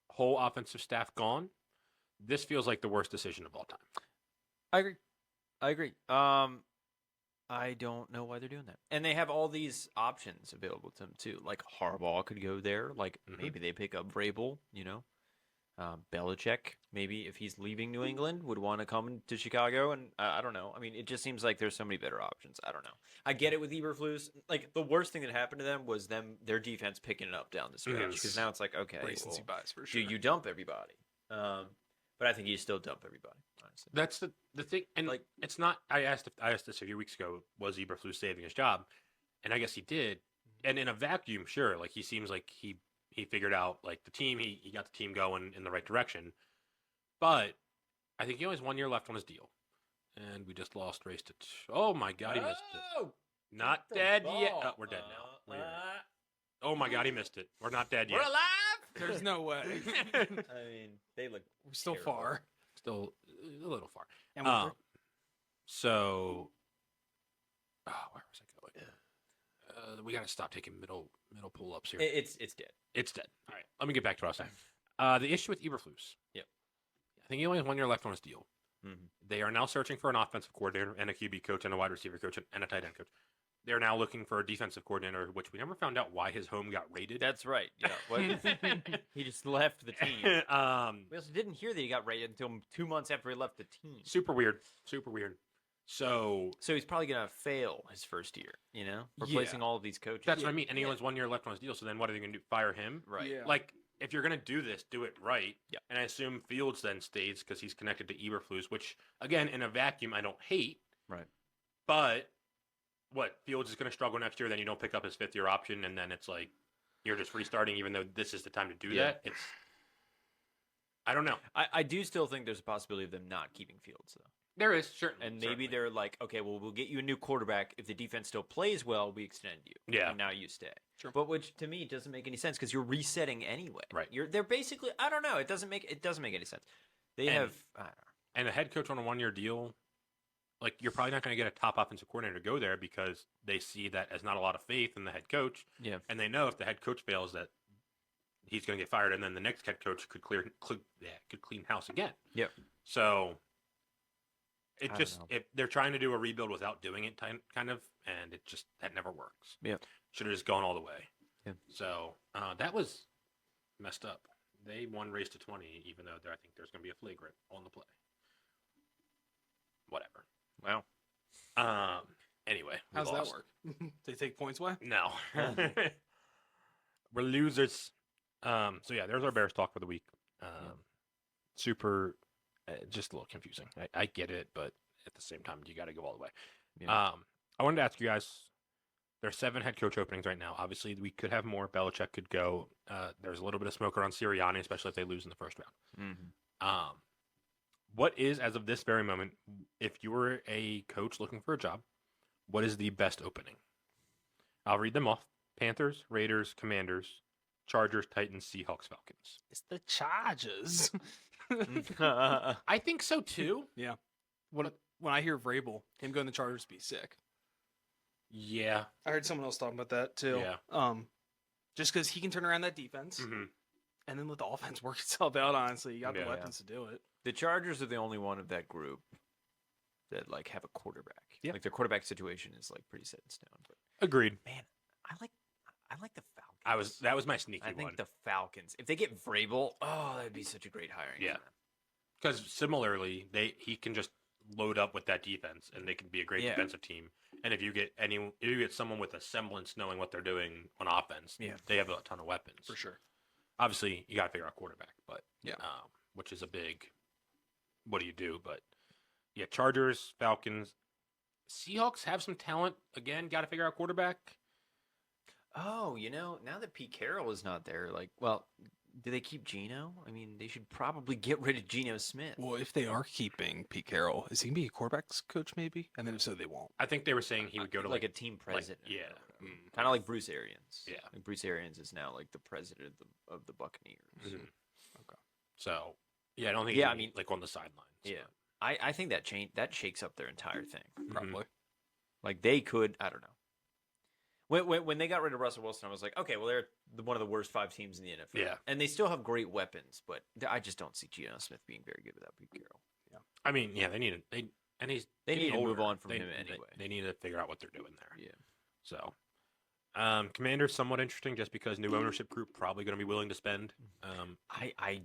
whole offensive staff gone. This feels like the worst decision of all time. I agree. I don't know why they're doing that. And they have all these options available to them too. Like Harbaugh could go there. Like maybe they pick up Vrabel. Belichick, maybe if he's leaving New England, would want to come to Chicago. And I don't know. I mean, it just seems like there's so many better options. I don't know. I get it with Eberflus. Like the worst thing that happened to them was their defense picking it up down the stretch. Because now it's like, okay, Recency well, bias for sure. do you dump everybody? But I think you still dump everybody. Honestly, That's the thing, and Like- it's not. I asked this a few weeks ago. Was Eberflus saving his job? And I guess he did. And in a vacuum, sure. Like he seems like he figured out like the team. He got the team going in the right direction. But I think he only has 1 year left on his deal, and we just lost race to. Oh my God, he missed it. Not dead yet. Oh, we're dead now. Oh my God, he missed it. We're not dead yet. We're alive. There's no way. I mean, they look We're still terrible. far. Still a little far. And So, where was I going? We got to stop taking middle pull ups here. It's dead. It's dead. All right, let me get back to what I was saying. The issue with Eberflus. Yep. I think he only has 1 year left on his deal. Mm-hmm. They are now searching for an offensive coordinator and a QB coach and a wide receiver coach and a tight end coach. They're now looking for a defensive coordinator, which we never found out why his home got raided. That's right. Yeah. What? He just left the team. We also didn't hear that he got raided until 2 months after he left the team. Super weird. Super weird. So he's probably gonna fail his first year. Replacing all of these coaches. that's what I mean. And he only has 1 year left on his deal. So then what are they going to do? Fire him? Right. Yeah. Like, if you're going to do this, do it right. Yeah. And I assume Fields then stays because he's connected to Eberflus, which, again, in a vacuum, I don't hate. Right. But what? Fields is going to struggle next year. Then you don't pick up his 5th year option. And then it's like you're just restarting, even though this is the time to do that. It's, I don't know. I do still think there's a possibility of them not keeping Fields, though. There is, certainly. And maybe they're like, okay, well, we'll get you a new quarterback. If the defense still plays well, we extend you. Yeah. And now you stay. Sure. But which to me doesn't make any sense because you're resetting anyway. Right. They're basically, I don't know. It doesn't make any sense. They And- have, I don't know. And a head coach on a 1 year deal, like, you're probably not going to get a top offensive coordinator to go there because they see that as not a lot of faith in the head coach. Yeah. And they know if the head coach fails that he's going to get fired, and then the next head coach could clean house again. Yep. So it I just don't know. they're trying to do a rebuild without doing it, kind of, and it just that never works. Yep. Should have just gone all the way. Yeah. So that was messed up. They won race to 20, even though I think there's going to be a flagrant on the play. Whatever. Wow. Anyway, we How's that lost. work? They take points away? No. We're losers. So yeah, there's our Bears talk for the week. Super, just a little confusing. I get it, but at the same time, you got to go all the way. Yeah. I wanted to ask you guys. There's 7 head coach openings right now. Obviously, we could have more. Belichick could go. There's a little bit of smoke around Sirianni, especially if they lose in the first round. Mm-hmm. What is, as of this very moment, if you were a coach looking for a job, what is the best opening? I'll read them off. Panthers, Raiders, Commanders, Chargers, Titans, Seahawks, Falcons. It's the Chargers. I think so too. Yeah. When I hear Vrabel, him going to Chargers be sick. Yeah. I heard someone else talking about that too. Yeah. Just because he can turn around that defense Mm-hmm. and then let the offense work itself out. Honestly, you got Yeah. the weapons to do it. The Chargers are the only one of that group that like have a quarterback. Yeah. Like their quarterback situation is like pretty set in stone. But Agreed. man, I like the Falcons. That was my sneaky I think one. the Falcons. If they get Vrabel, oh, that'd be such a great hiring. Yeah. for them. Because similarly, he can just load up with that defense, and they can be a great Yeah. defensive team. And if you get someone with a semblance knowing what they're doing on offense, Yeah. they have a ton of weapons For sure. Obviously, you got to figure out quarterback, but Yeah. which is a big. What do you do? But yeah, Chargers, Falcons, Seahawks have some talent. Again, got to figure out quarterback. Oh, now that Pete Carroll is not there, like, well, do they keep Geno? I mean, they should probably get rid of Geno Smith. Well, if they are keeping Pete Carroll, is he going to be a quarterbacks coach maybe? And then if so, they won't. I think they were saying he would go to like a team president. yeah. Kind of like Bruce Arians. Yeah. Like Bruce Arians is now like the president of the Buccaneers. Mhm. Okay. So yeah, I don't think. Yeah, he's I mean- like on the sidelines. Yeah. I think that shakes up their entire thing. Probably. Like they could, I don't know. When they got rid of Russell Wilson, I was like, okay, well they're one of the worst 5 teams in the NFL. Yeah. And they still have great weapons, but I just don't see Geno Smith being very good without Pete Carroll. I mean, yeah, they need to. And he's They getting need to move older. on from him anyway. They need to figure out what they're doing there. Yeah. So, Commander's somewhat interesting just because new ownership group probably going to be willing to spend. I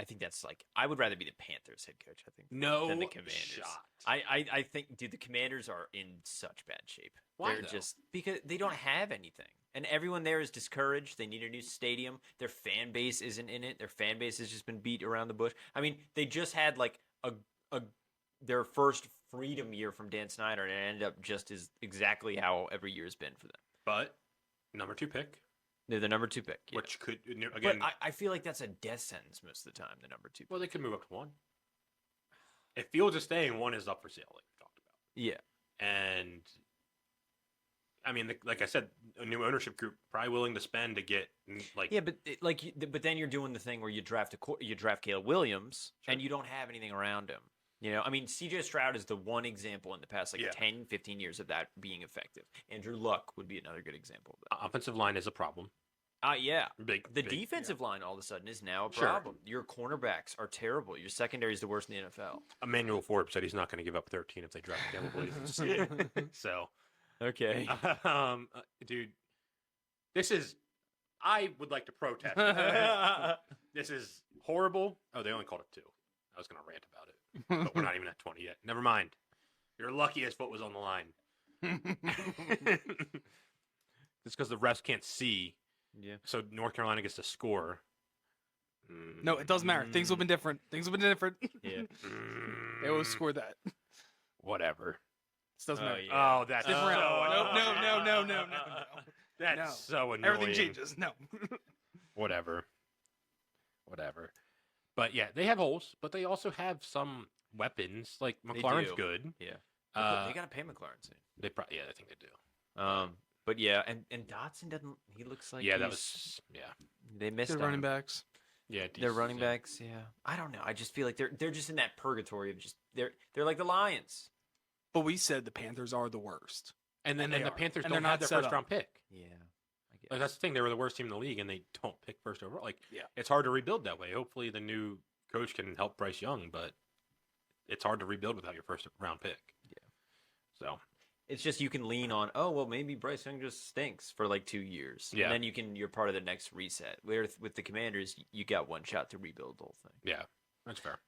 think that's like I would rather be the Panthers head coach, I think. No than the Commanders. shot. I think, dude, the Commanders are in such bad shape. Why, They're though? just because they don't have anything, and everyone there is discouraged. They need a new stadium. Their fan base isn't in it. Their fan base has just been beat around the bush. I mean, they just had like their first freedom year from Dan Snyder, and it ended up just as exactly how every year has been for them. But number 2 pick, They're the number 2 pick, yeah. which could again. But I feel like that's a death sentence most of the time. The number 2 pick. well, they could move up to 1. If Fields is staying, 1 is up for sale, like we talked about. Yeah. And I mean, like I said, a new ownership group probably willing to spend to get like Yeah, but then you're doing the thing where you draft Caleb Williams and you don't have anything around him. You know, I mean, CJ Stroud is the one example in the past like Yeah. 10, 15 years of that being effective. Andrew Luck would be another good example of that. Offensive line is a problem. Yeah. Big. The big, defensive line all of a sudden is now a Sure. problem. Your cornerbacks are terrible. Your secondary is the worst in the NFL. Emmanuel Forbes said he's not going to give up 13 if they draft Campbell Williams. So, Okay. dude, this is. I would like to protest. This is horrible. Oh, they only called it 2. I was going to rant about it, but we're not even at 20 yet. Never mind. You're lucky his foot was on the line. It's because the refs can't see, Yeah. so North Carolina gets to score. No, it doesn't matter. Things have been different. Yeah. They always score that. Whatever. This doesn't matter. yeah. Oh, that's Different. so No. annoying. That's No. so annoying. Everything changes. No. Whatever. But yeah, they have holes, but they also have some weapons. Like McLaurin's do. good. Yeah. Uh, They got to pay McLaurin soon. yeah, I think they do. But yeah, and Dotson doesn't. He looks like Yeah, that he's- was They missed Good on running him. backs. yeah. They're decent, running yeah. backs. Yeah, I don't know. I just feel like they're just in that purgatory of just they're like the Lions. But we said the Panthers are the worst. And then they the are. Panthers And don't they're have not their set first up. round pick. Yeah, I guess. Like, that's the thing. They were the worst team in the league, and they don't pick first overall. Like, Yeah. it's hard to rebuild that way. Hopefully, the new coach can help Bryce Young, but it's hard to rebuild without your first round pick. Yeah. So It's just you can lean on. Oh well, maybe Bryce Young just stinks for like 2 years. Yeah. And then you're part of the next reset. Where with the Commanders, you got one shot to rebuild the whole thing. yeah, that's fair.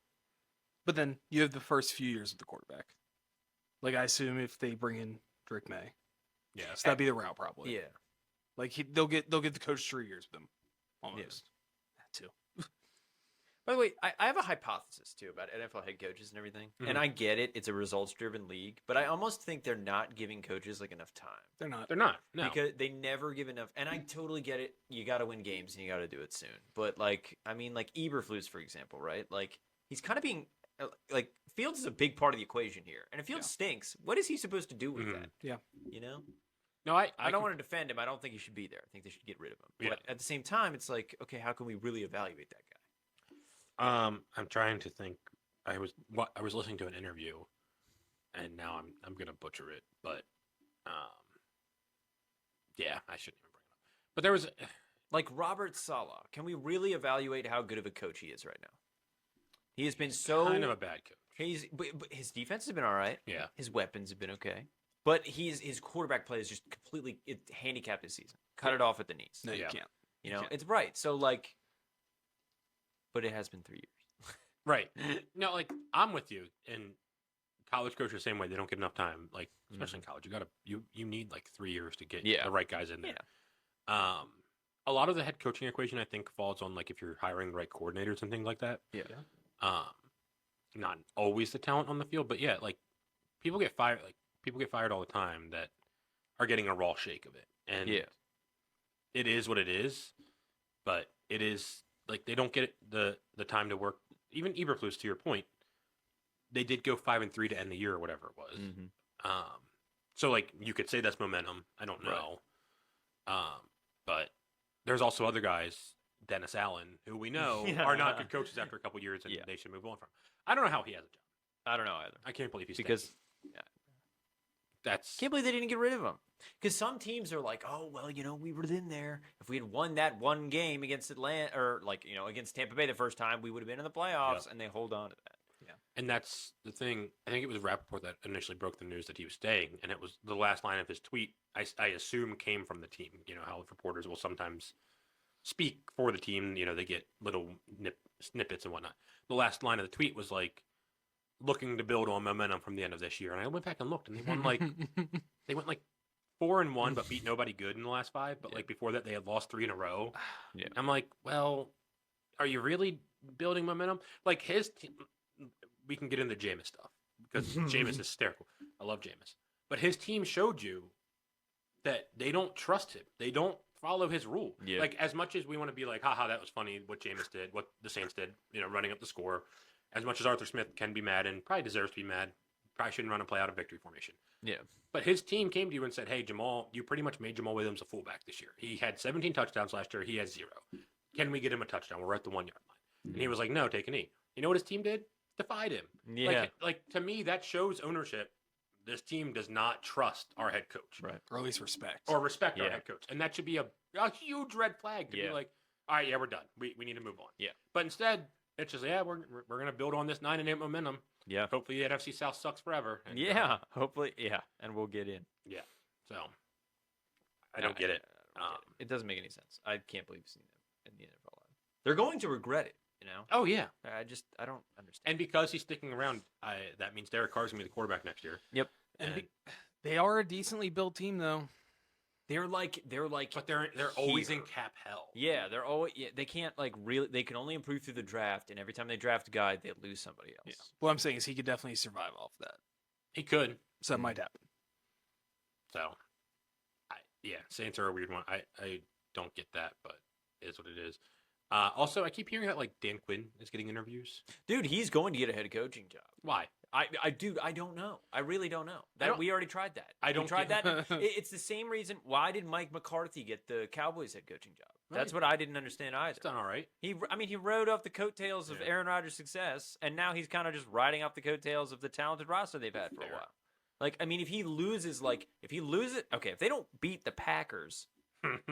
But then you have the first few years of the quarterback. Like I assume if they bring in Drake May, Yeah. so that'd be the route probably. Yeah. Like they'll get the coach 3 years with him, almost. That too. By the way, I have a hypothesis too about NFL head coaches and everything. Mhm. And I get it; it's a results-driven league, but I almost think they're not giving coaches like enough time. They're not. They're not. No. Because they never give enough. And I totally get it. You got to win games and you got to do it soon. But like, I mean, like Eberflus, for example, right? Like he's kind of being like Fields is a big part of the equation here. And if Fields stinks, what is he supposed to do with Mhm. that? Yeah. You know, No, I don't can- want to defend him. I don't think he should be there. I think they should get rid of him. Yeah. But at the same time, it's like, okay, how can we really evaluate that guy? I'm trying to think. I was listening to an interview, and now I'm gonna butcher it, but yeah, I shouldn't even bring it up. But there was Like Robert Saleh, can we really evaluate how good of a coach he is right now? He has been so kind of a bad coach. but his defense has been all right. Yeah. His weapons have been okay. But his quarterback play is just completely handicapped his season. Cut it off at the knees. No, you Yeah. can't. You know, can't. it's right. So like, but it has been 3 years. Right. No, like I'm with you. And college coaches the same way. They don't get enough time. Like especially in college, you need like 3 years to get Yeah. the right guys in there. A lot of the head coaching equation I think falls on like if you're hiring the right coordinators and things like that. Yeah. Not always the talent on the field, but yeah, like people get fired. Like people get fired all the time that are getting a raw shake of it, and Yeah. it is what it is. But it is like they don't get the time to work. Even Eberflus, to your point, they did go 5-3 to end the year or whatever it was. Mm-hmm. So like you could say that's momentum. I don't Right. know. But there's also other guys, Dennis Allen, who we know are not good coaches after a couple years, and Yeah. they should move on from. I don't know how he has a job. I don't know either. I can't believe he's Because that's can't believe they didn't get rid of him. Because some teams are like, oh well, you know, we were in there. If we had won that one game against Atlanta, or like you know against Tampa Bay the first time, we would have been in the playoffs, Yep. and they hold on to that. And that's the thing. I think it was Rappaport that initially broke the news that he was staying, and it was the last line of his tweet. I assume came from the team. You know how reporters will sometimes speak for the team. You know they get little snippets and whatnot. The last line of the tweet was like, looking to build on momentum from the end of this year. And I went back and looked, and they won like they went like 4-1, but beat nobody good in the last 5. But like before that, they had lost 3 in a row. Yeah. I'm like, well, are you really building momentum? Like his team, we can get into Jameis stuff because Jameis is hysterical. I love Jameis, but his team showed you that they don't trust him. They don't follow his rule. Yeah. Like as much as we want to be like, haha, that was funny what Jameis did, what the Saints did, you know, running up the score. As much as Arthur Smith can be mad and probably deserves to be mad, probably shouldn't run a play out of victory formation. Yeah. But his team came to you and said, hey, Jamal, you pretty much made Jamal Williams a fullback this year. He had 17 touchdowns last year. He has 0. Can we get him a touchdown? We're at the 1-yard line. And he was like, no, take a knee. You know what his team did? defied him. Yeah. Like to me, that shows ownership. This team does not trust our head coach, Right. Or at least respect. or respect our Yeah. head coach, and that should be a huge red flag to be Yeah. like, all right, yeah, we're done. We need to move on. Yeah. But instead, it's just we're gonna build on this 9-8 momentum. Yeah. Hopefully, the NFC South sucks forever. And, Yeah. Hopefully. Yeah. And we'll get in. yeah. So I don't get it. I don't get it. It doesn't make any sense. I can't believe you've seen them in the NFL. They're going to regret it. You know. Oh yeah. I don't understand. And because he's sticking around, that means Derek Carr's gonna be the quarterback next year. Yep. And they are a decently built team, though. They're like. But they're always in here. cap hell. Yeah, they're always. Yeah, they can't like really. They can only improve through the draft, and every time they draft a guy, they lose somebody else. Yeah. What I'm saying is he could definitely survive off that. He could. So that might happen. So, Saints are a weird one. I don't get that, but it is what it is. Also, I keep hearing that like Dan Quinn is getting interviews. Dude, he's going to get a head coaching job. Why? Dude, I don't know. I really don't know. don't- We already tried that. I don't We tried get- that. It's the same reason. Why did Mike McCarthy get the Cowboys head coaching job? That's Right. what I didn't understand either. It's done all right. He rode off the coattails of Yeah. Aaron Rodgers' success, and now he's kind of just riding off the coattails of the talented roster they've had for a Fair. while. Like, I mean, if he loses, okay, if they don't beat the Packers,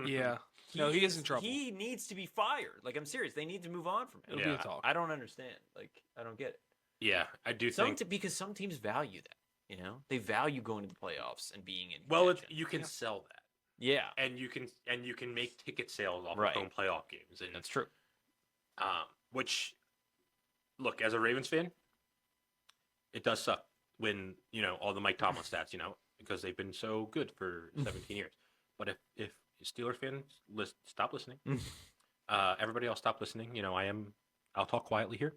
Yeah. No, he is in trouble. He needs to be fired. Like, I'm serious. They need to move on from him. It'll be Yeah. a talk. I don't understand. Like, I don't get it. Yeah, I do Some think. because some teams value that. You know, they value going to the playoffs and being in. Well, contention. you can sell that, yeah, and you can make ticket sales off Right. of home playoff games, and that's true. which, look, as a Ravens fan, it does suck when all the Mike Tomlin stats, because they've been so good for 17 years. But if Steelers fans stop listening, everybody else stop listening. I'll talk quietly here.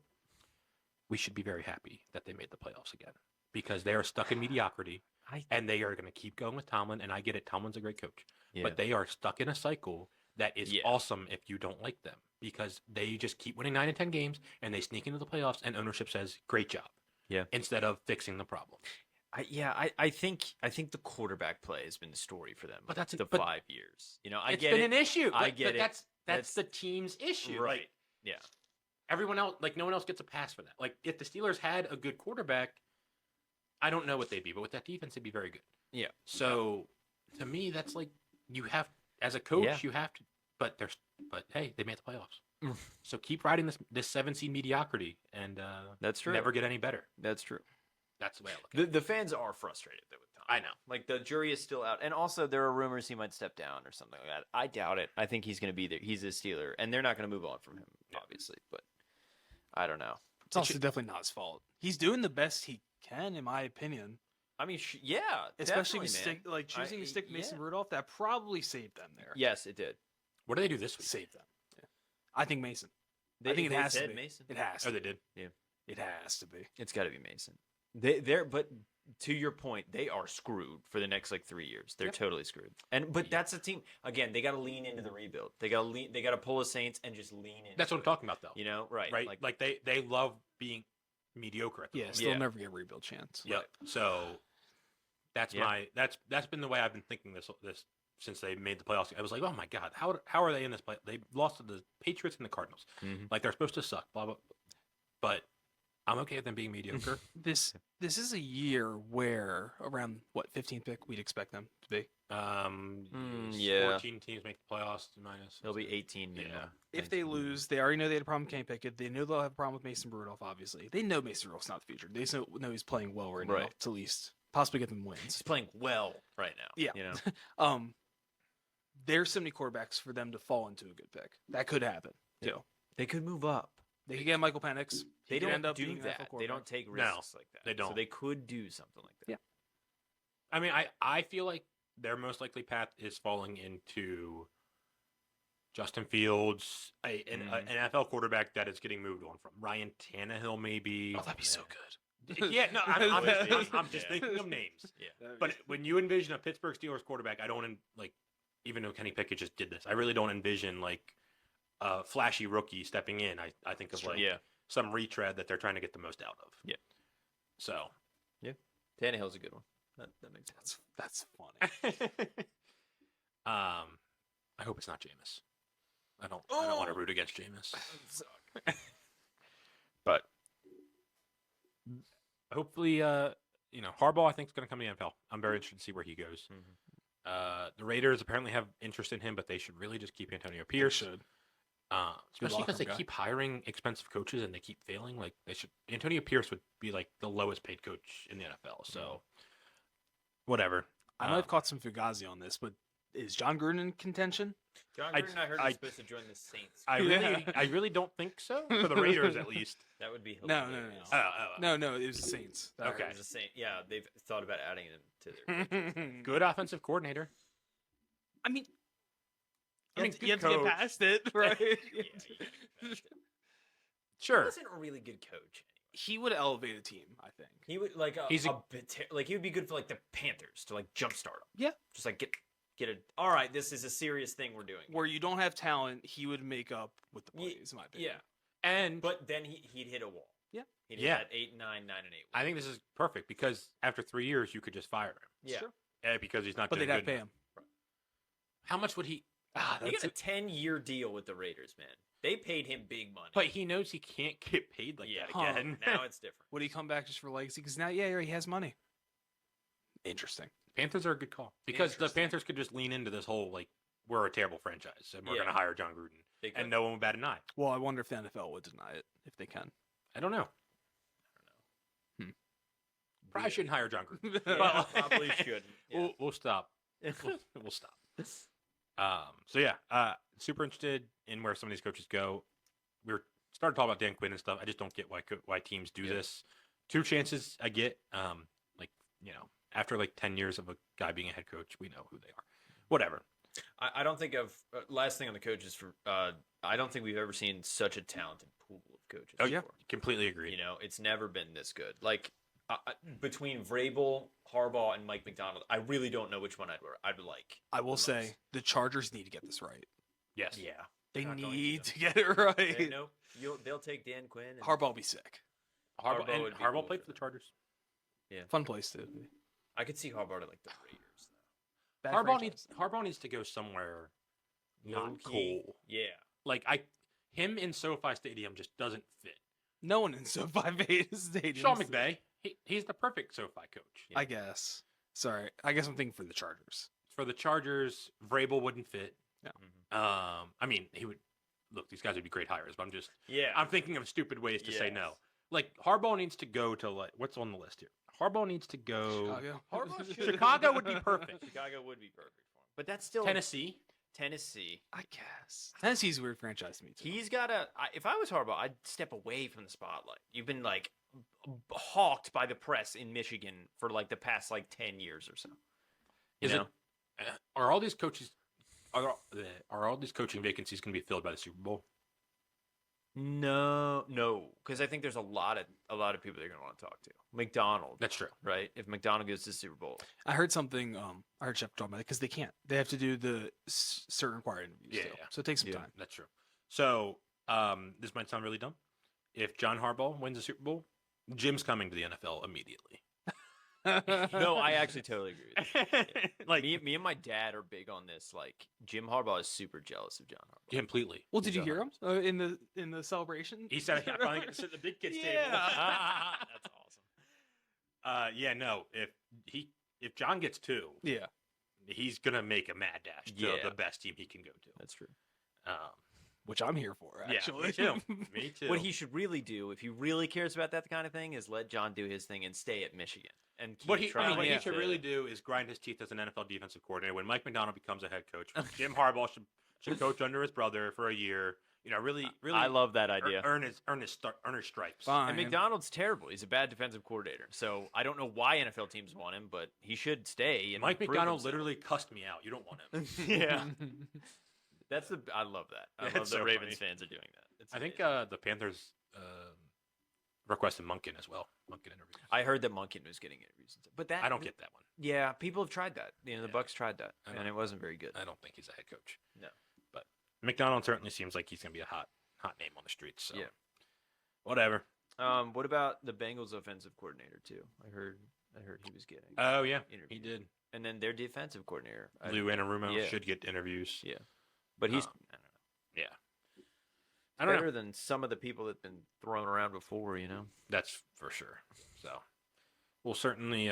We should be very happy that they made the playoffs again because they are stuck in mediocrity and they are going to keep going with Tomlin. And I get it, Tomlin's a great coach, but they are stuck in a cycle that is awesome if you don't like them because they just keep winning 9 and 10 games and they sneak into the playoffs and ownership says great job. Yeah. Instead of fixing the problem. I think the quarterback play has been the story for them. But that's the but 5 years. I it's get been it. an issue. I but get it. That's That's- the team's issue. Right. Like, Yeah. everyone else, no one else gets a pass for that. Like, if the Steelers had a good quarterback, I don't know what they'd be, but with that defense, they'd be very good. Yeah. So, to me, that's like you have as a coach, Yeah. you have to. But hey, they made the playoffs. So keep riding this 7 seed mediocrity, and That's true. never get any better. That's true. That's the way I look at it. The fans are frustrated though with Tom. I know. Like the jury is still out, and also there are rumors he might step down or something like that. I doubt it. I think he's going to be there. He's a Steeler, and they're not going to move on from him, obviously. But I don't know. It's also definitely not his fault. He's doing the best he can, in my opinion. I mean, yeah, Especially with definitely, man. choosing to stick Mason yeah. Rudolph, that probably saved them there. Yes, it did. What do they do this week? Saved them. Yeah. I think Mason. They, I think it they has to said be. Mason. It has Oh, to. they did. It has to be. It's got to be Mason. But to your point, they are screwed for the next 3 years. They're totally screwed. But that's a team. Again, they got to lean into the rebuild. They got to pull the Saints and just lean in. That's what I'm talking about, though. Right? Right? Like they love being mediocre at the moment. Yes, they'll never get a rebuild chance. Yep. So that's that's been the way I've been thinking this since they made the playoffs. I was like, oh my god, how are they in this play? They lost to the Patriots and the Cardinals. Mhm. Like they're supposed to suck. Blah blah. But I'm okay with them being mediocre. This is a year where around 15th pick we'd expect them to be. Yeah. 14 teams make the playoffs minus. They'll be 18. Yeah. If they lose, they already know they had a problem with Kenny Pickett. They know they'll have a problem with Mason Rudolph, obviously. They know Mason Rudolph's not the future. They know he's playing well right now Right. to at least possibly get them He's wins. playing well right now. Yeah. There's so many quarterbacks for them to fall into a good pick. That could happen, too. They could move up. They could get Michael Penix. They He could don't end up do being an NFL that. They quarterback. don't take No, risks like that. they don't. So they could do something like that. Yeah. I mean, I feel like their most likely path is falling into Justin Fields, an NFL quarterback that is getting moved on from Ryan Tannehill, maybe. Oh, that'd be so good. Yeah, no, I'm just thinking of names. Yeah. But when you envision a Pittsburgh Steelers quarterback, I don't even though Kenny Pickett just did this, I really don't envision a flashy rookie stepping in. I think of some retread that they're trying to get the most out of. Yeah. So. Tannehill's a good one. That makes sense. That's funny. I hope it's not Jameis. I don't want to root against Jameis. But hopefully, Harbaugh I think is going to come to the NFL. I'm very interested to see where he goes. The Raiders apparently have interest in him, but they should really just keep Antonio Pierce. Should. Especially because they guy. keep hiring expensive coaches and they keep failing. Like they should. Antonio Pierce would be like the lowest paid coach in the NFL. So, whatever. I might have caught some Fugazi on this, but is John Gruden in contention? John I- Gruden, I heard, I- is supposed to join the Saints. I really don't think so for the Raiders at least. That would be No, hilarious. No, it was the Saints. Okay. It was the Saints. Yeah, they've thought about adding him to their coaches. Good offensive coordinator. I mean, I mean, you have good to get coach. past it, right? Yeah, you can imagine. He Sure. wasn't a really good coach. He would elevate a team, I think. He would like He's a- he would be good for like the Panthers to like jumpstart them. Yeah. Just like get it. All right, this is a serious thing we're doing. Where you don't have talent, he would make up with the Ye- plays, in my opinion. Yeah, And but then he'd hit a wall. Yeah. He'd hit Yeah. that 8-9, 9-8. I think this is perfect because after 3 years you could just fire him. Yeah. Sure. Because he's not But doing they'd have good to pay enough. him. How much would he? He got a 10-year deal with the Raiders, man. They paid him big money. But he knows he can't get paid like yeah, that again. now it's different. Would he come back just for legacy? Because now, yeah, he has money. Interesting. Panthers are a good call because the Interesting. Panthers could just lean into this whole like we're a terrible franchise and we're Yeah. going to hire John Gruden They could. and no one would bat an eye. Well, I wonder if the NFL would deny it, if they can. I don't know. Probably Weird. shouldn't hire John Gruden. Yeah, Well- probably shouldn't. Yeah. We'll stop. We'll stop. So yeah, super interested in where some of these coaches go. We're starting to talk about Dan Quinn and stuff. I just don't get why teams do Yeah. this. 2 chances I get. After like 10 years of a guy being a head coach, we know who they are. Whatever. I don't think of last thing on the coaches for. I don't think we've ever seen such a talented pool of coaches. Oh yeah, before. completely agree. You know, it's never been this good. Like between Vrabel, Harbaugh, and Mike McDonald, I really don't know which one I'd like. I will the say most. the Chargers need to get this right. Yes. Yeah, They Not going need to. to get it right. no, they'll take Dan Quinn. And, Harbaugh will be sick. Harbaugh would be Harbaugh cool played for for the them. Chargers. Fun place to. I could see Harbaugh to like the Raiders. Bad Harbaugh needs to go somewhere not Low-key. cool. Yeah, Like him in SoFi Stadium just doesn't fit. No one in SoFi Vegas Stadium. Sean McVay, he's the perfect SoFi coach. I guess. Sorry. I guess I'm thinking for the Chargers. For the Chargers, Vrabel wouldn't fit. Mhm. I mean, he would look. These guys would be great hires, but yeah. I'm thinking of stupid ways to say Yes. no. Like Harbaugh needs to go to like what's on the list here. Harbaugh needs to go. Chicago. Harbaugh should- Chicago would be perfect. Chicago would be perfect for him, but that's still Tennessee. Tennessee. I guess. Tennessee's a weird franchise to me, too. He's got to. If I was Harbaugh, I'd step away from the spotlight. You've been like hawked by the press in Michigan for like the past like 10 years or so. You Is know? it? Are all these coaches? Are all these coaching vacancies going to be filled by the Super Bowl? No, because I think there's a lot of people they're gonna want to talk to. McDonald, That's true. right? If McDonald goes to the Super Bowl, I heard something. I heard Jeff talking about it because they can't. They have to do the certain required interviews. Yeah, still. yeah. So it takes some Yeah. time. That's true. So this might sound really dumb. If John Harbaugh wins the Super Bowl, Jim's coming to the NFL immediately. no, I actually totally agree with you. Like Me and my dad are big on this. Like Jim Harbaugh is super jealous of John Harbaugh. completely. Well, did you He's hear on him in the celebration? He said, "I finally get to sit at the big kids table." That's awesome. Yeah, no. If John gets 2, Yeah. he's gonna make a mad dash to Yeah. the best team he can go to. That's true. Which I'm here for, Yeah, actually. me too. Me too. What he should really do, if he really cares about that kind of thing, is let John do his thing and stay at Michigan and keep What he trying. what yeah. he should really do is grind his teeth as an NFL defensive coordinator. When Mike McDonald becomes a head coach, Jim Harbaugh should coach under his brother for a year. You know, really. I love that idea. earn his stripes. Fine. And McDonald's terrible. He's a bad defensive coordinator. So I don't know why NFL teams want him, but he should stay. And Mike prove McDonald himself. literally cussed me out. You don't want him. yeah, I love that. I Yeah, love it's that so Ravens funny. fans are doing that. It's I think amazing. the Panthers requested Monken as well. Monken interviews. I heard that Monken was getting interviews, and stuff. But that I don't get that one. Yeah, people have tried that. You know, the Yeah. Bucks tried that, I and don't- it wasn't very good. I don't think he's a head coach. No. But McDonald certainly seems like he's going to be a hot name on the streets. So. Yeah. Whatever. What about the Bengals offensive coordinator too? I heard he was getting. Oh yeah, he Interview. did. And then their defensive coordinator, Lou Anarumo yeah. should get interviews. Yeah. But he's Um, I don't know, Yeah. I don't better know. than some of the people that've been thrown around before. You know. That's for sure. So we'll certainly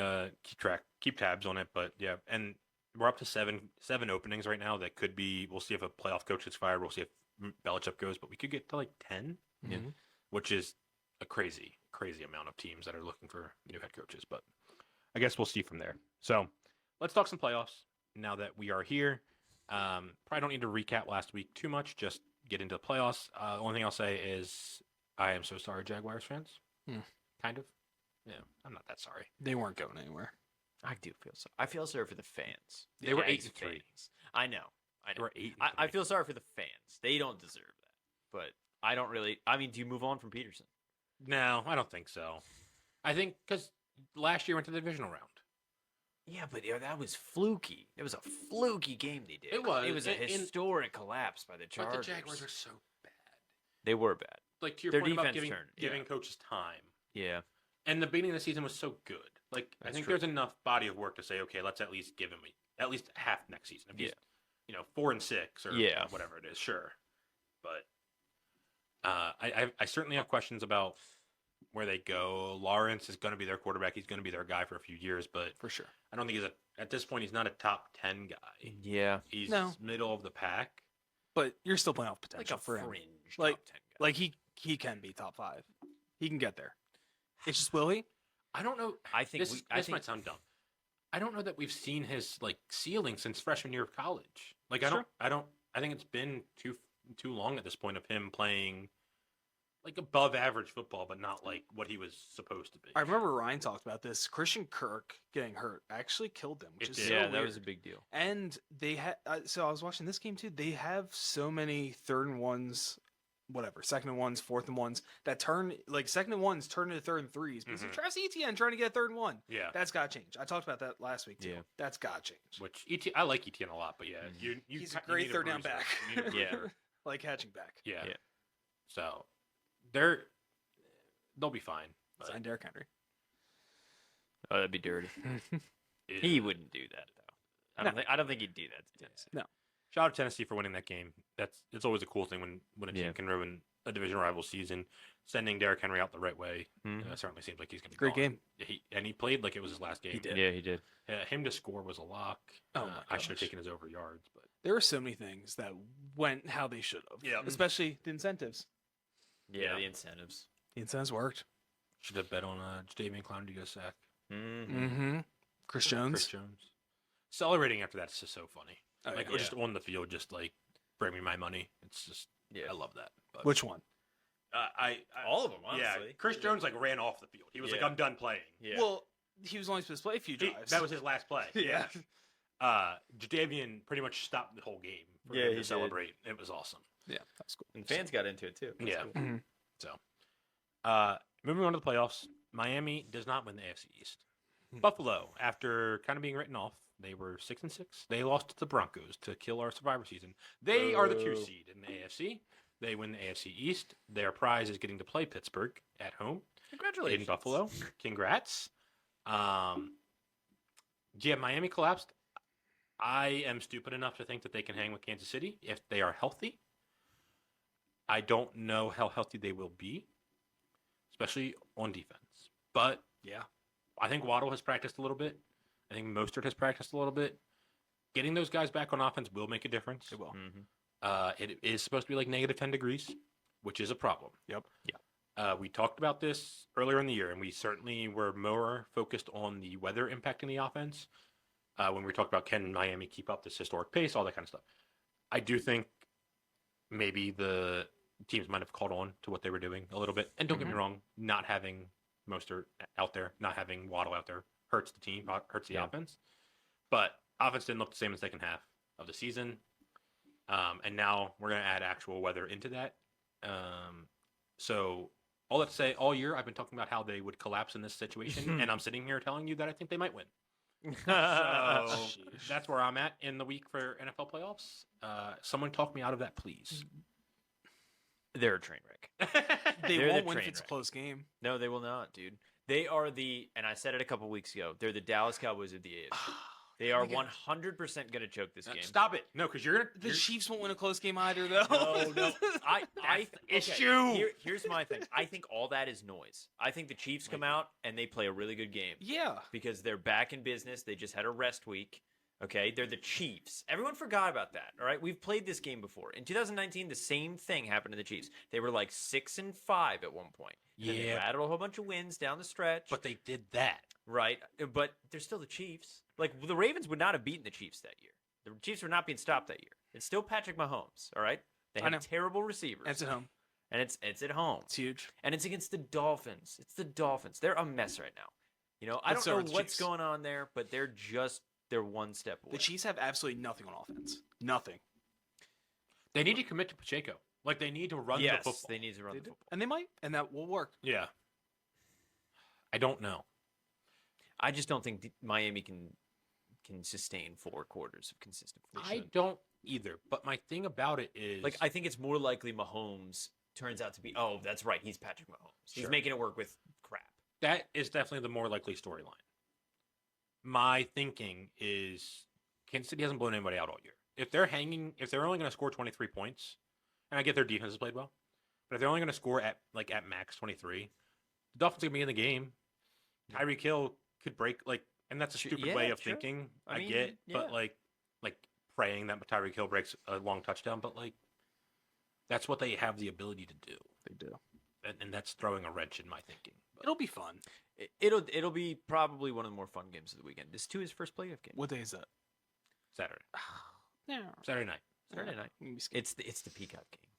keep tabs on it. But yeah, and we're up to seven openings right now. That could be. We'll see if a playoff coach is fired. We'll see if Belichick goes, but we could get to like 10, Mhm. which is a crazy amount of teams that are looking for new head coaches. But I guess we'll see from there. So let's talk some playoffs now that we are here. Probably don't need to recap last week too much. Just get into the playoffs. The only thing I'll say is I am so sorry, Jaguars fans. Kind of. Yeah, I'm not that sorry. They weren't going anywhere. I do feel so. I feel sorry for the fans. They were Jags 8-3. fans. I know. They were 8-3. I feel sorry for the fans. They don't deserve that. But I don't really. I mean, do you move on from Peterson? No, I don't think so. I think because last year went to the divisional round. Yeah, but that was fluky. It was a fluky game they did. It was. It was a historic collapse by the Chargers. But the Jaguars are so bad. They were bad. Like to your Their point about defense giving turned, coaches time. Yeah. And the beginning of the season was so good. Like I That's think true. there's enough body of work to say, okay, let's at least give him at least half next season. If he's, 4-6 or whatever it is, sure. But I certainly have questions about where they go. Lawrence is going to be their quarterback. He's going to be their guy for a few years, but For sure. I don't think at this point he's not a top 10 guy. Yeah. He's No. middle of the pack. But you're still playoff Like potential a for him. fringe Like- top 10 guy. Like he can be top 5. He can get there. It's just will he? I don't know. I think This think might sound dumb. I don't know that we've seen his like ceiling since freshman year of college. Like Sure. I think it's been too long at this point of him playing like above average football, but not like what he was supposed to be. I remember Ryan talked about this. Christian Kirk getting hurt actually killed him, which It is did. so yeah, weird. that was a big deal. And they had so I was watching this game too. They have so many 3rd and 1s, whatever, 2nd and 1s, 4th and 1s that turn like 2nd and 1s turn into 3rd and 3s because of Travis Etienne trying to get a 3rd and 1. Yeah, That's got to change. I talked about that last week too. Yeah. That's got to change. which I like Etienne a lot, but yeah, you He's a you great need 3rd down bruiser. back. You need a Yeah. bruiser. Like catching back. yeah, Yeah. So they'll be fine. But Sign Derrick Henry. Oh, that'd be dirty. it- He wouldn't do that though. I don't think he'd do that to Tennessee. Shout out to Tennessee for winning that game. It's always a cool thing when a team Yeah. can ruin a division rival season. Sending Derrick Henry out the right way Mhm. certainly seems like he's going to be Great gone. game. He played like it was his last game. did. Yeah, he did. Him to score was a lock. Oh my I should have gosh. taken his over yards, but There were so many things that went how they should have. Yeah. Especially the incentives. Yeah, Yeah. the incentives. The incentives worked. should have bet on Jadavion Clowney to get a sack. Mm-hmm. Mm-hmm. Chris Jones. Chris Jones. Celebrating after that's just so funny. Oh, Like yeah. just on the field, just like bring me my money. It's just Yeah. I love that. But, Which one? I All of them, yeah. honestly. Chris Jones like ran off the field. He was like, Yeah. I'm done playing. Yeah. Well, he was only supposed to play a few He- drives. that was his last play. Yeah. Jadavion pretty much stopped the whole game for Yeah, him he to did. celebrate. It was awesome. Yeah, that's cool. and fans got into it too. That's Yeah. cool. Mhm. So, moving on to the playoffs, Miami does not win the AFC East. Hmm. Buffalo, after kind of being written off, they were 6-6. They lost to the Broncos to kill our Survivor season. They are the 2 Boo. seed in the AFC. They win the AFC East. Their prize is getting to play Pittsburgh at home Congratulations. in Buffalo. Congrats. Yeah, Miami collapsed. I am stupid enough to think that they can hang with Kansas City if they are healthy. I don't know how healthy they will be, especially on defense. But Yeah. I think Waddle has practiced a little bit. I think Mostert has practiced a little bit. Getting those guys back on offense will make a difference. It will. Mm-hmm. It is supposed to be like negative 10 degrees, which is a problem. Yep. We talked about this earlier in the year, and we certainly were more focused on the weather impacting the offense when we talked about can Miami keep up this historic pace, all that kind of stuff. I do think maybe the teams might have caught on to what they were doing a little bit. And don't get me wrong, not having Mostert out there, not having Waddle out there hurts the team, hurts the Yeah. offense. But offense didn't look the same in the second half of the season. And now we're going to add actual weather into that. So all that to say, all year I've been talking about how they would collapse in this situation, and I'm sitting here telling you that I think they might win. So Sheesh. that's where I'm at in the week for NFL playoffs. Someone talk me out of that, please. They're a train wreck. They They're the won't win if train it's a wreck. close game. No, they will not, dude. They are and I said it a couple weeks ago, they're the Dallas Cowboys of the AFC. They are my God. 100% going to choke this game. Stop it. No, because you're gonna. The Chiefs won't win a close game either, though. No. That's the issue. Here's my thing. I think all that is noise. I think the Chiefs come out and they play a really good game Yeah. because they're back in business. They just had a rest week. Okay, they're the Chiefs. Everyone forgot about that. All right, we've played this game before. In 2019, the same thing happened to the Chiefs. They were like 6-5 at one point. And then they Yeah. rattled a whole bunch of wins down the stretch. But they did that. Right, but they're still the Chiefs. Like, the Ravens would not have beaten the Chiefs that year. The Chiefs were not being stopped that year. It's still Patrick Mahomes, all right? They I know. have terrible receivers. That's at home. And it's at home. It's huge. And it's against the Dolphins. It's the Dolphins. They're a mess right now. You know, I But don't so know are the what's Chiefs. going on there, but they're one step away. The Chiefs have absolutely nothing on offense. Nothing. They need to commit to Pacheco. Like they need to run yes, the football. they need to run They the do. football. And they might, and that will work. Yeah. I don't know. I just don't think Miami can sustain 4 quarters of consistent. They I shouldn't. don't either. But my thing about it is Like, I think it's more likely Mahomes turns out to be, oh, that's right, he's Patrick Mahomes. He's Sure. making it work with crap. that is definitely the more likely storyline. My thinking is Kansas City hasn't blown anybody out all year. If they're only going to score 23 points, and I get their defense has played well, but if they're only going to score at max 23, the Dolphins are going to be in the game. Tyreek Hill could break and that's a stupid way of sure. thinking. I I mean, get, but yeah. like praying that Tyreek Hill breaks a long touchdown, but that's what they have the ability to do, They do. and that's throwing a wrench in my thinking. But It'll be fun. It'll be probably one of the more fun games of the weekend. This too his first playoff game. What day is that? Saturday No. night. Saturday night. I'm gonna be scared. It's the Peacock game.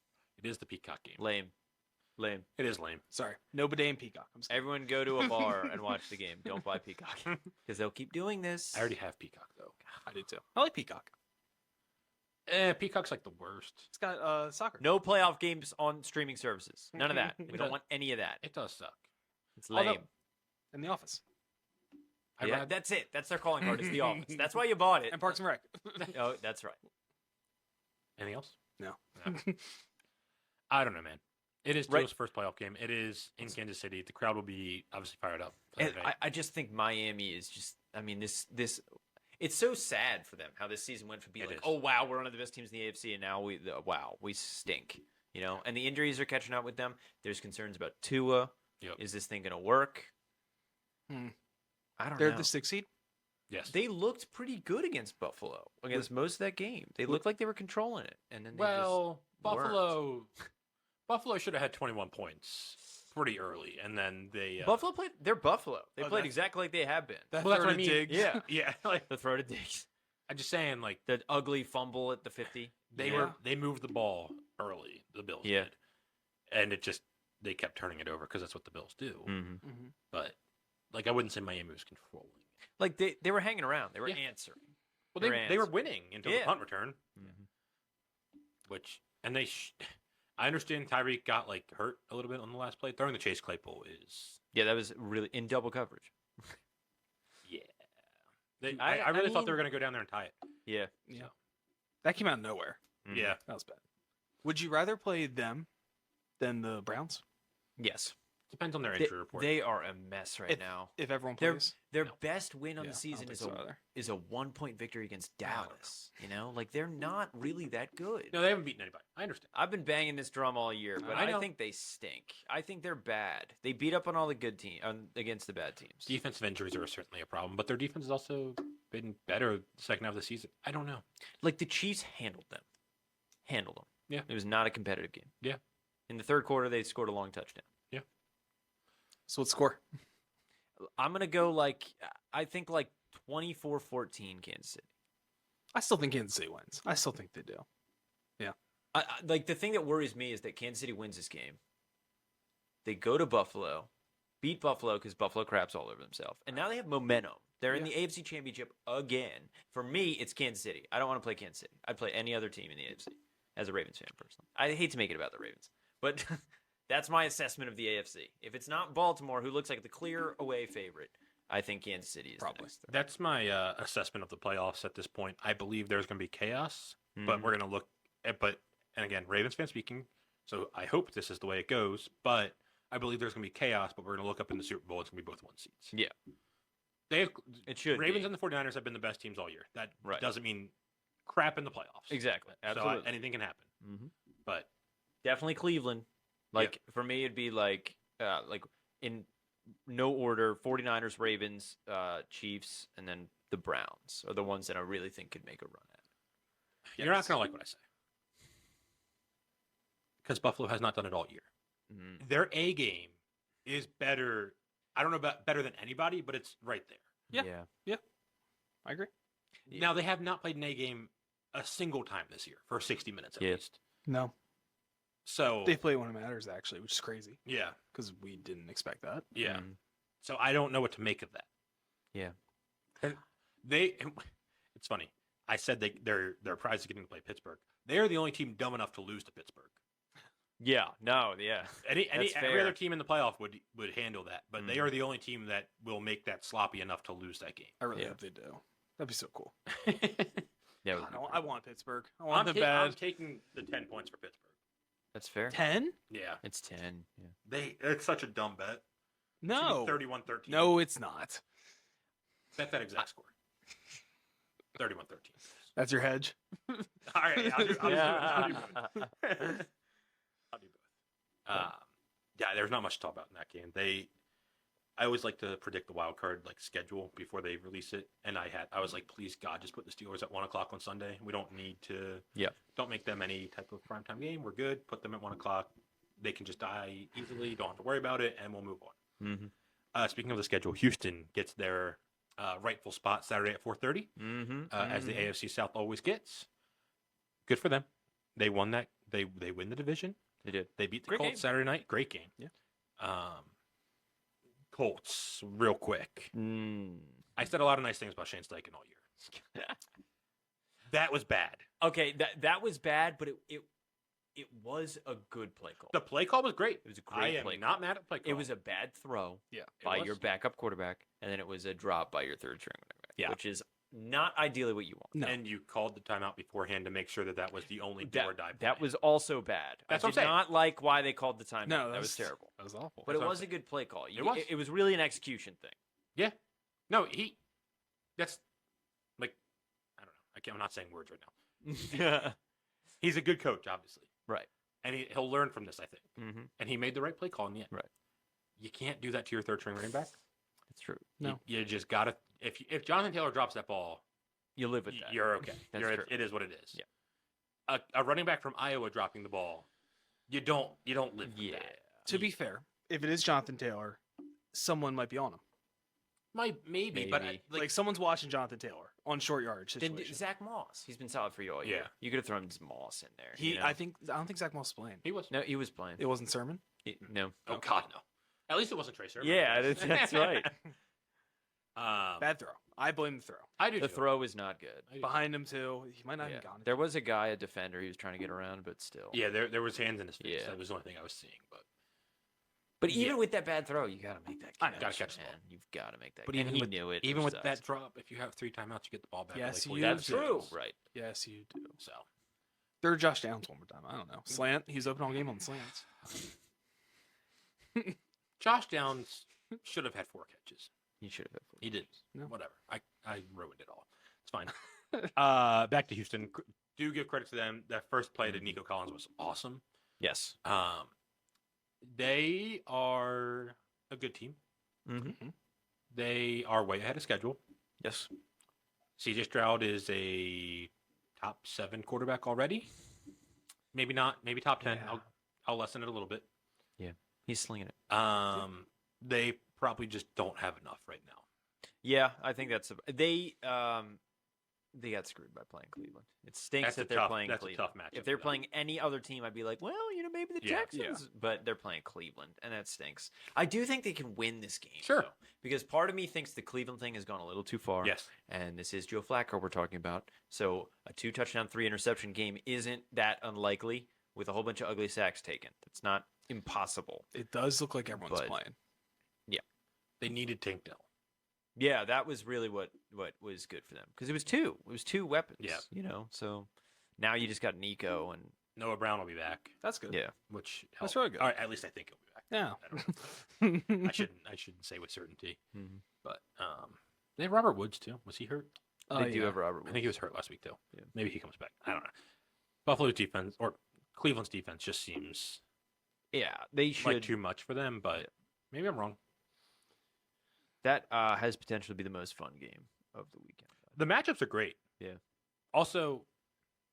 It is the Peacock game. Lame. It is lame. Sorry. No bidet and Peacock. I'm scared. Everyone go to a bar and watch the game. Don't buy Peacock because they'll keep doing this. I already have Peacock though. I do too. I like Peacock. Peacock's like the worst. It's got soccer. No playoff games on streaming services. None of that. We don't does. want any of that. It does suck. It's lame. Although- In the office. I'd Yeah, rather- that's it. That's their calling card. It's the Office. That's why you bought it. And Parks and Rec. Oh, that's right. Anything else? No. I don't know, man. It is Right. Joe's first playoff game. It is in Kansas City. The crowd will be obviously fired up. And Saturday. I just think Miami is just. I mean, this. It's so sad for them how this season went from being It like, is. oh wow, we're one of the best teams in the AFC, and now we stink. You know, and the injuries are catching up with them. There's concerns about Tua. Yep. Is this thing gonna work? Hmm. I don't They're know. the 6th seed. Yes. They looked pretty good against Buffalo, against most of that game. They looked like they were controlling it, and then they well, weren't. Buffalo should have had 21 points pretty early, and then they Buffalo played. They're Buffalo. They Oh, played that's- exactly like they have been. That Well, that's third what I mean. dig. Yeah, yeah. the throw to Diggs, I'm just saying, the ugly fumble at the 50. they moved the ball early. The Bills Yeah. did, and they kept turning it over because that's what the Bills do. Mm-hmm. Mhm. But I wouldn't say Miami was controlling. Like they were hanging around. They were Yeah. answering. Well, Their they were answer. winning until Yeah. the punt return, I understand Tyreek got hurt a little bit on the last play. Throwing the Chase Claypool is Yeah, that was really in double coverage. yeah. I I really thought mean- they were going to go down there and tie it. Yeah. Yeah. That came out of nowhere. Mhm. Yeah, That was bad. Would you rather play them than the Browns? Yes. depends on their They, injury report. they are a mess right If- now. If everyone Their plays? their No. best win on Yeah, the I season don't is think so either. a 1-point victory against I don't know. Dallas. You know, like they're not really that good. No, they haven't beaten anybody. I understand. I've been banging this drum all year, but I I know. think they stink. I think they're bad. They beat up on all the good against the bad teams. Defensive injuries are certainly a problem, but their defense has also been better the second half of the season. I don't know. Like the Chiefs handled them. Handled them. Yeah. It was not a competitive game. Yeah. In the third quarter, they scored a long touchdown. So what score? I'm going to go I think 24-14 Kansas City. I still think Kansas City wins. I still think they do. Like the thing that worries me is that Kansas City wins this game. They go to Buffalo, beat Buffalo because Buffalo craps all over themselves, and now they have momentum. They're in the AFC Championship again. For me, it's Kansas City. I don't want to play Kansas City. I'd play any other team in the AFC as a Ravens fan, personally. I hate to make it about the Ravens, but that's my assessment of the AFC. If it's not Baltimore, who looks like the clear away favorite, I think Kansas City is Probably. the next. That's my assessment of the playoffs at this point. I believe there's going to be chaos, but Mhm. we're going to look at, and again, Ravens fan speaking, so I hope this is the way it goes, but I believe there's going to be chaos, but we're going to look up in the Super Bowl. It's going to be both 1 seeds. Yeah. It should Ravens be. and the 49ers have been the best teams all year. That Right. doesn't mean crap in the playoffs. Exactly. So Absolutely. anything can happen. Mhm. But Definitely Cleveland. Like for me, it'd be like in no order: 49ers, Ravens, Chiefs, and then the Browns are the ones that I really think could make a run at it. you're not going to like what I say. Because Buffalo has not done it all year. Mhm. Their A game is better. I don't know about better than anybody, but it's right there. Yeah. I agree. Yeah. Now, they have not played an A game a single time this year for 60 minutes at Yeah. least. No, So, they play when it matters actually, which is crazy yeah. because we didn't expect that. Yeah. Mhm. So I don't know what to make of that. Yeah. And it's funny. I said their prize is getting to play Pittsburgh. They are the only team dumb enough to lose to Pittsburgh. Yeah. No. Yeah. Every fair. other team in the playoff would handle that, but they Mhm. are the only team that will make that sloppy enough to lose that game. I really Yeah. hope they do. That'd be so cool. Yeah. I want Pittsburgh. I want them I'm bad. taking the 10 points for Pittsburgh. That's fair. 10? Yeah. It's 10. Yeah. It's such a dumb bet. No. 31-13. No, it's not. Bet that exact score. 31-13. That's your hedge. All right, I'll do both. Yeah. I'll do both. Yeah, there's not much to talk about in that game. I always like to predict the wild card schedule before they release it, and I was like, please God, just put the Steelers at 1:00 on Sunday. We don't need to. Yeah. Don't make them any type of primetime game. We're good. Put them at 1:00. They can just die easily. Don't have to worry about it, and we'll move on. Mm-hmm. Speaking of the schedule, Houston gets their rightful spot Saturday at 4:30. Mm-hmm. As the AFC South always gets. Good for them. They won that. They win the division. They did. They beat the Great Colts game. Saturday night. Great game. Yeah. Colts, real quick. I said a lot of nice things about Shane Steichen all year. That was bad. Okay, that was bad, but it was a good play call. The play call was great. It was a I great am play not mad at play call. It was a bad throw Yeah. by was. your backup quarterback, and then it was a drop by your third string quarterback, Yeah. which is not ideally what you want. No. And you called the timeout beforehand to make sure that was the only do or die play. That was also bad. That's I what I'm did saying. not like why they called the timeout. No, that was terrible. That was awful. But That's it what was I'm a good play call. It was. It was really an execution thing. Yeah. No, that's like, I don't know. I'm not saying words right now. He's a good coach, obviously. Right. And he'll learn from this, I think. Mm-hmm. And he made the right play call in the end. Right. You can't do that to your third string running back. That's true. No. You just got to. If Jonathan Taylor drops that ball, You live with that. you're okay. That's true. It is what it is. Yeah. A running back from Iowa dropping the ball, you don't live with Yeah. that. To be fair, if it is Jonathan Taylor, someone might be on him. Maybe, but Maybe. Like someone's watching Jonathan Taylor on short yardage Then situation. Zach Moss. He's been solid for you all year. Yeah. You could have thrown Moss in there. He, you know? I don't think Zach Moss is playing. he was. No, he was playing. It wasn't Sermon. No. Oh God, no. At least it wasn't Tracer. Yeah, that's right. Bad throw. I blame the throw. I do. The too. throw is not good. I do too. Behind him too. He might not Yeah. have gone. There was a guy, a defender, he was trying to get around, but still. Yeah, there was hands in his face. Yeah. That was the only thing I was seeing. But Yeah. even with that bad throw, you got to make that I catch. know. Gotta catch the man. ball. You've got to make that But catch. even And he with- knew it. even which with that sucks. drop, if you have 3 timeouts, you get the ball back. Yes, like you 40 do. That's seconds. true. Right. Yes, you do. So They're Josh Downs one more time. I don't know. Slant. He's open all game on the slants. Josh Downs should have had 4 catches. You should have. He did. No. Whatever. I ruined it all. It's fine. Back to Houston. Do give credit to them. That first play to Nico Collins was awesome. Yes. They are a good team. Mm-hmm. They are way ahead of schedule. Yes. CJ Stroud is a top 7 quarterback already. Maybe not. Maybe top 10. Yeah. I'll lessen it a little bit. He's slinging it. They probably just don't have enough right now. Yeah, I think that's they got screwed by playing Cleveland. It stinks that they're playing That's Cleveland. a tough matchup. If they're for them. playing any other team, I'd be like, well, maybe the Yeah. Texans. But they're playing Cleveland, and that stinks. I do think they can win this game. Sure. though, because part of me thinks the Cleveland thing has gone a little too far. Yes. And this is Joe Flacco we're talking about. So a 2-touchdown, 3-interception game isn't that unlikely with a whole bunch of ugly sacks taken. That's not impossible. It does look like everyone's But- playing. They needed Tank Dell. Yeah, that was really what was good for them because it was two. It was 2 weapons. Yeah. So now you just got Nico and Noah Brown will be back, That's good. yeah. which That's helps. really good. All right, at least I think he'll be back. Yeah. I don't know. I shouldn't say with certainty, Mhm. but They have Robert Woods too. Was he hurt? They do have Robert. I think he was hurt last week too. Yeah. Maybe he comes back. I don't know. Buffalo's defense or Cleveland's defense just seems Yeah, they should. like too much for them, but maybe I'm wrong. That has potential to be the most fun game of the weekend. The matchups are great. Yeah. Also,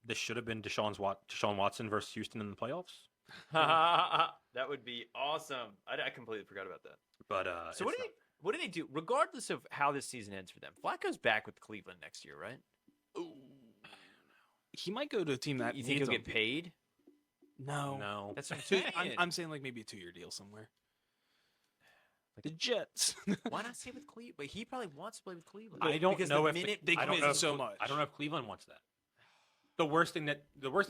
this should have been Deshaun Watson versus Houston in the playoffs. That would be awesome. I completely forgot about that. But So what do they do? Regardless of how this season ends for them, Flacco's back with Cleveland next year, right? He might go to a team that You think needs he'll him. get paid? No. No. That's what I'm Two- saying. I'm saying like maybe a 2-year deal somewhere. The Jets. Why not stay with Cleveland? But he probably wants to play with Cleveland. I don't Because know the if minute they I don't commit know if so Cle- much. I don't know if Cleveland wants that. The worst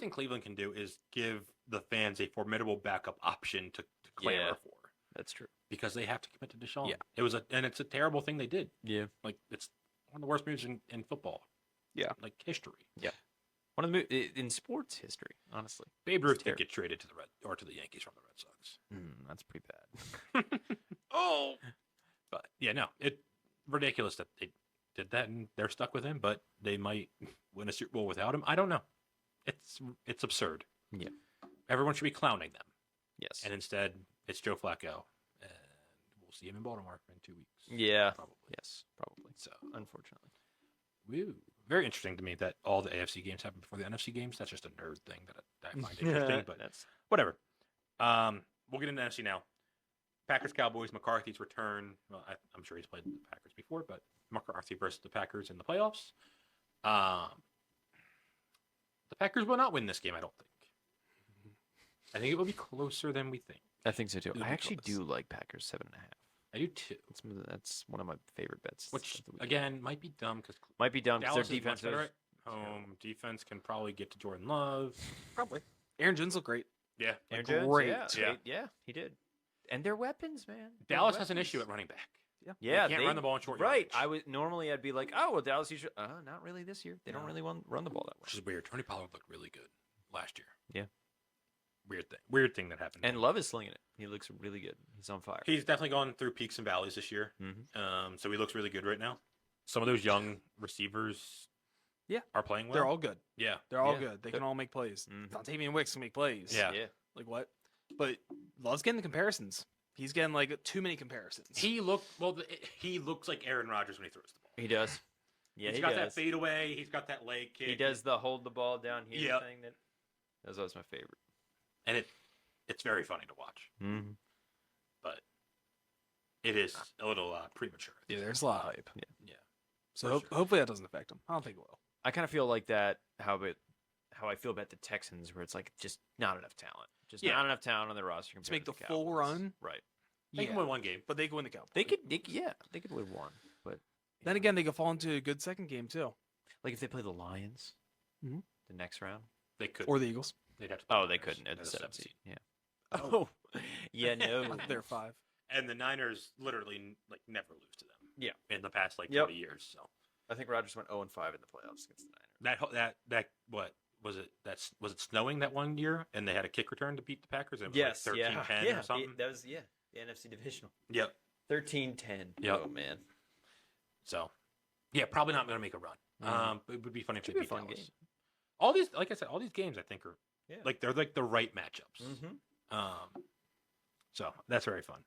thing Cleveland can do is give the fans a formidable backup option to clamor Yeah. for That's true. because they have to commit to Deshaun. Yeah. It's a terrible thing they did. Yeah. Like it's one of the worst moves in football. Yeah. Like history. One of the in sports history, honestly. Babe It's Ruth did terrible. get traded to the Yankees from the Red Sox. That's pretty bad. Oh, but yeah, no, it's ridiculous that they did that and they're stuck with him. But they might win a Super Bowl without him. I don't know. It's absurd. Yeah. Everyone should be clowning them, Yes. and instead it's Joe Flacco, and we'll see him in Baltimore in 2 weeks. Yeah. probably. Yes, probably. So, Unfortunately. woo. Very interesting to me that all the AFC games happen before the NFC games. That's just a nerd thing that I find interesting, but That's whatever. We'll get into NFC now. Packers, Cowboys, McCarthy's return. Well, I'm sure he's played the Packers before, but McCarthy versus the Packers in the playoffs. The Packers will not win this game, I don't think. I think it will be closer than we think. I think so too. It'll I be actually close. do like Packers 7.5. I do too. That's one of my favorite bets. Which, of the weekend. again, might be dumb because might be dumb because Dallas their is much defense better is at home. Defense can probably get to Jordan Love. Probably. Aaron Jones looked great. Yeah. Aaron Jones, great. Yeah, he did. And their weapons, man. Their Dallas has an weapons. issue at running back. Yeah, They can't run the ball in short Right. yardage. I'd be like, oh well, Dallas. You should. Not really this year. They don't really run the ball that Which well. is weird. Tony Pollard looked really good last year. Yeah. Weird thing that happened. And Love is slinging it. He looks really good. He's on fire. He's definitely gone through peaks and valleys this year. Mhm. So he looks really good right now. Some of those young receivers Yeah. are playing well. They're all good. Yeah. They're all Yeah. good. They can all make plays. Mhm. Dontavian Wicks can make plays. Yeah. Yeah. Like what? But Love's getting the comparisons. He's getting like too many comparisons. He looks like Aaron Rodgers when he throws the ball. He does. Yeah, He's he got does. that fadeaway. He's got that leg kick. He does the hold the ball down here Yep. thing. That's always my favorite. And it's very funny to watch. Mm-hmm. But it is a little premature. Yeah, there's a lot of hype. Yeah. So For sure. hopefully that doesn't affect him. I don't think it will. I kind of feel like that. How I feel about the Texans, where it's like just not enough talent. Just Yeah. not enough talent on the roster To make compared the to full Cowboys. run? Right? They can win one game. But they can win the Cowboys. They could win one, but Then again, they could fall into a good second game too. like if they play the Lions, Mhm. the next round. They could. Or the Eagles. They'd have to play Oh, the they Niners couldn't at the as a 7th 7th seed. Yeah. Oh, yeah, no. They're 5. And the Niners literally never lose to them. Yeah. In the past Yep. 20 years. So I think Rodgers went 0-5 in the playoffs against the Niners. that what was it? Was it snowing that one year and they had a kick return to beat the Packers? And it was Yes, like 13-10 yeah, or something. that was the NFC divisional. Yep. 13-10. Yep. Oh man, So yeah, probably not going to make a run. Mhm. But it would be funny if Should they be a beat fun Dallas. game. All these, like I said, all these games I think are Yeah. they're like the right matchups. Mm-hmm. So that's very fun.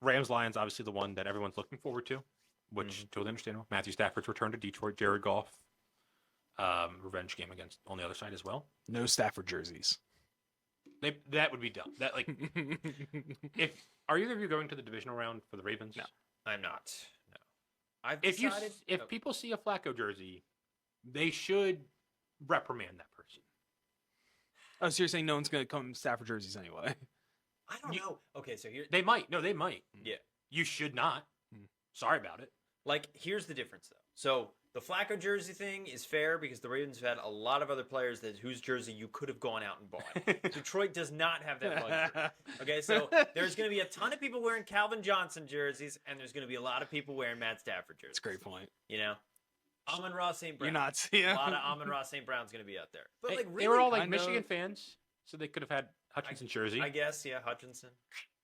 Rams Lions, obviously the one that everyone's looking forward to, which totally understandable. Matthew Stafford's return to Detroit, Jared Goff, revenge game against on the other side as well. No Stafford jerseys. That would be dumb. That if are either of you going to the divisional round for the Ravens? No. I'm not. No. I've If decided. if people see a Flacco jersey, they should reprimand that person. Oh, so you're saying no one's going to come Stafford jerseys anyway? I don't know. Okay, so here, They might. No, they might. yeah. You should not. Hmm. Sorry about it. Like, here's the difference, though. So the Flacco jersey thing is fair because the Ravens have had a lot of other players whose jersey you could have gone out and bought. Detroit does not have that luxury. Okay, so there's going to be a ton of people wearing Calvin Johnson jerseys, and there's going to be a lot of people wearing Matt Stafford jerseys. That's a great point. You know, Amon-Ra St. Brown. You're not seeing A lot of Amon-Ra St. Brown's going to be out there. But Hey, like, really, they were all like kind of- Michigan fans, so they could have had Hutchinson jersey. I guess, yeah, Hutchinson.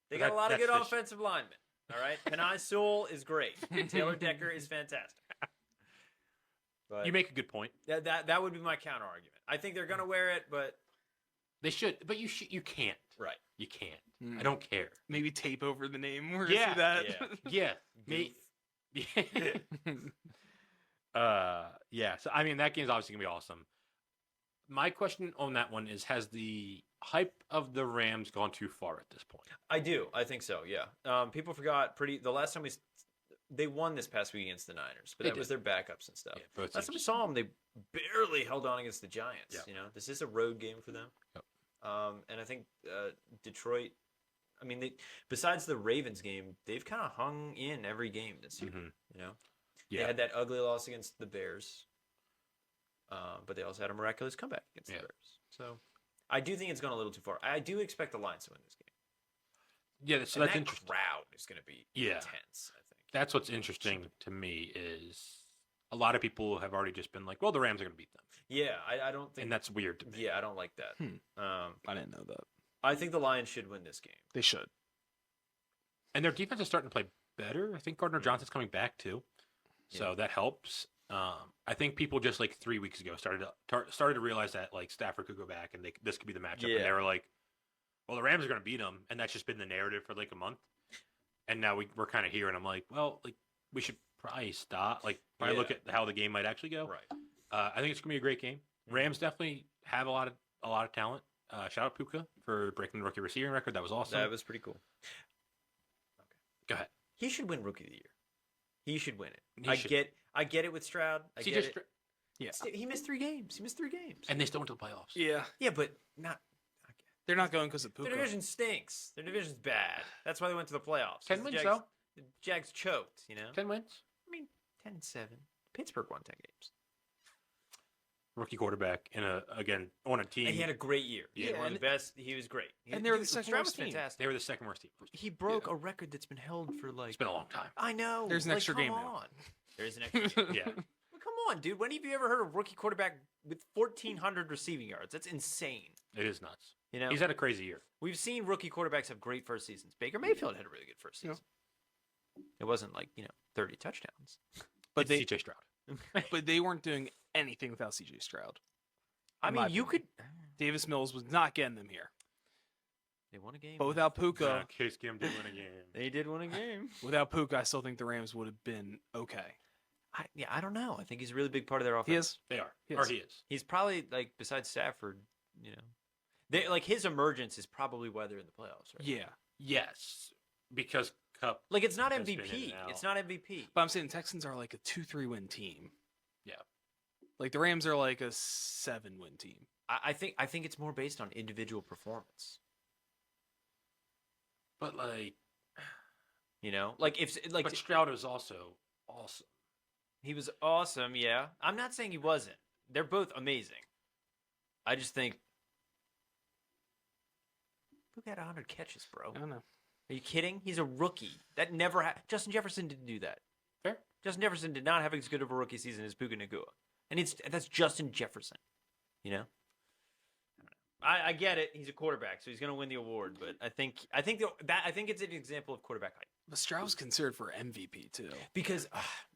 They But got a lot of that's good fish. offensive linemen. All right, Panay Sewell is great. Taylor Decker is fantastic. But You make a good point. that would be my counter argument. I think they're gonna wear it, but They should, but you can't. right. You can't. Mm. I don't care. Maybe tape over the name. Where Yeah, see that? Yeah. Me. Yeah. So I mean, that game's obviously gonna be awesome. My question on that one is: has the hype of the Rams gone too far at this point? I do. I think so. Yeah. People forgot the last time they won this past week against the Niners, but They that was did. their backups and stuff. Yeah, both Last time we teams. saw them, they barely held on against the Giants. Yeah. You know, this is a road game for them. Yep. And I think Detroit. I mean, besides the Ravens game, they've kind of hung in every game this year. Mhm. You know, Yeah. they had that ugly loss against the Bears, but they also had a miraculous comeback against Yeah. the Bears. So I do think it's gone a little too far. I do expect the Lions to win this game. Yeah. So And that's that interesting. crowd is going to be Yeah. intense. I think. That's what's interesting to me is a lot of people have already just been like, "Well, the Rams are going to beat them," Yeah, I don't think. and that's weird to me. Yeah, I don't like that. I didn't know that. I think the Lions should win this game. They should. And their defense is starting to play better. I think Gardner Yeah. Johnson's coming back too, so that helps. I think people just like 3 weeks ago started to realize that like Stafford could go back and this could be the matchup, and they Yeah. were like, "Well, the Rams are going to beat them," and that's just been the narrative for like a month. And now we're kind of here, and I'm like, well, like we should probably stop, like probably look Yeah. at how the game might actually go. Right. I think it's gonna be a great game. Rams definitely have a lot of talent. Shout out Puka for breaking the rookie receiving record. That was awesome. That was pretty cool. Go ahead. He should win Rookie of the Year. He should win it. He should. I get it with Stroud. I CJ get it. Stroud- Yeah. He missed 3 games. and they still went to the playoffs. Yeah. Yeah, but not. They're not going because of Their Puka. division stinks. Their division's bad. That's why they went to the playoffs. 10 'Cause wins the though. The Jags choked. You know. 10 wins. I mean, 10-7. Pittsburgh won 10 games. Rookie quarterback in again on a team. And he had a great year. He had Yeah, one of and- the best. He was great. And they were the second Stroud was worst team. fantastic. They were the second worst team. He broke a record that's been held for like. It's been a long time. I know. There's an like, extra come game now. on. There is an extra game. Yeah. Well, come on, dude. When have you ever heard of a rookie quarterback with 1,400 receiving yards? That's insane. It is nuts. You know, He's had a crazy year. we've seen rookie quarterbacks have great first seasons. Baker Mayfield had a really good first Yeah. season. It wasn't like 30 touchdowns. But It's they CJ Stroud. but they weren't doing anything without CJ Stroud. I In mean, my you could. Davis Mills was not getting them here. They won a game. But without Puka, Case Kim did win a game. They did win a game. without Puka, I still think the Rams would have been okay. I don't know. I think he's a really big part of their offense. He is. They are. He Or is. he is. He's probably like besides Stafford, they like his emergence is probably why they're in the playoffs, right? Yeah. Yes. Because Cup. Like it's not Has been in MVP. and It's out. not MVP. But I'm saying the Texans are like a 2-3 win team. Yeah. Like the Rams are like a 7-win team. I think it's more based on individual performance. But like, Like if like but Stroud is also awesome. he was awesome, yeah. I'm not saying he wasn't. They're both amazing. I just think who got 100 catches, bro? I don't know. Are you kidding? He's a rookie. That never Justin Jefferson didn't do that. Fair. Justin Jefferson did not have as good of a rookie season as Puka Nacua. And that's Justin Jefferson. You know? I get it. He's a quarterback, so he's going to win the award. But I think it's an example of quarterback hype. But Stroud's considered for MVP too. Because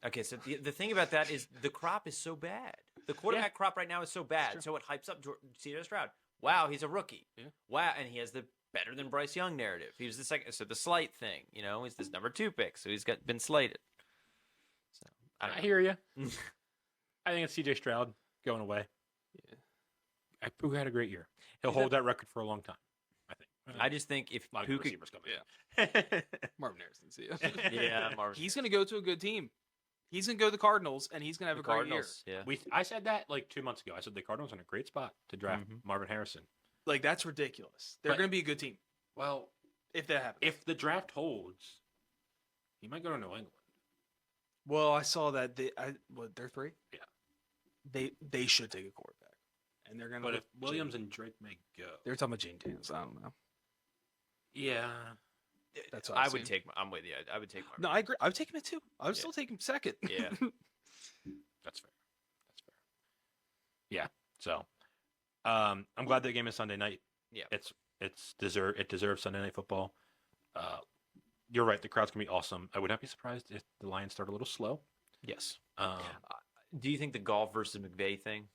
okay, so the thing about that is the crop is so bad. The quarterback crop right now is so bad, so it hypes up C.J. Stroud. Wow, he's a rookie. Yeah. Wow, and he has the better than Bryce Young narrative. He was the second, so the slight thing, he's this number 2 pick, so he's been slated. So I don't I know. hear you. I think it's CJ Stroud going away. Yeah. Puka had a great year. He'll He's hold that record for a long time. I think. I just think if a lot of Puka, receivers coming. Yeah. Marvin Harrison, see. yeah, Marvin, He's going to go to a good team. He's going to go to the Cardinals, and he's going to have the a great Cardinals, yeah. I said that like 2 months ago. I said the Cardinals are in a great spot to draft Marvin Harrison. year. Like, that's ridiculous. They're But- going to be a good team Well, if that happens. if the draft holds, he might go to New England. Well, I saw that they're 3? Yeah. They should take a quarterback. And they're going to But if Williams and Drake may go, They're talking about Jane Daniels. I don't know. yeah, That's what I I've would seen. take. I'm with you. I would take Marvin. No, I agree. I would take him at 2. I would Yeah. still take him second. Yeah. that's fair. That's fair. Yeah. So, I'm glad that game is Sunday night. Yeah. It deserves Sunday night football. you're right. The crowd's gonna be awesome. I would not be surprised if the Lions start a little slow. Yes. Do you think the golf versus McVay thing?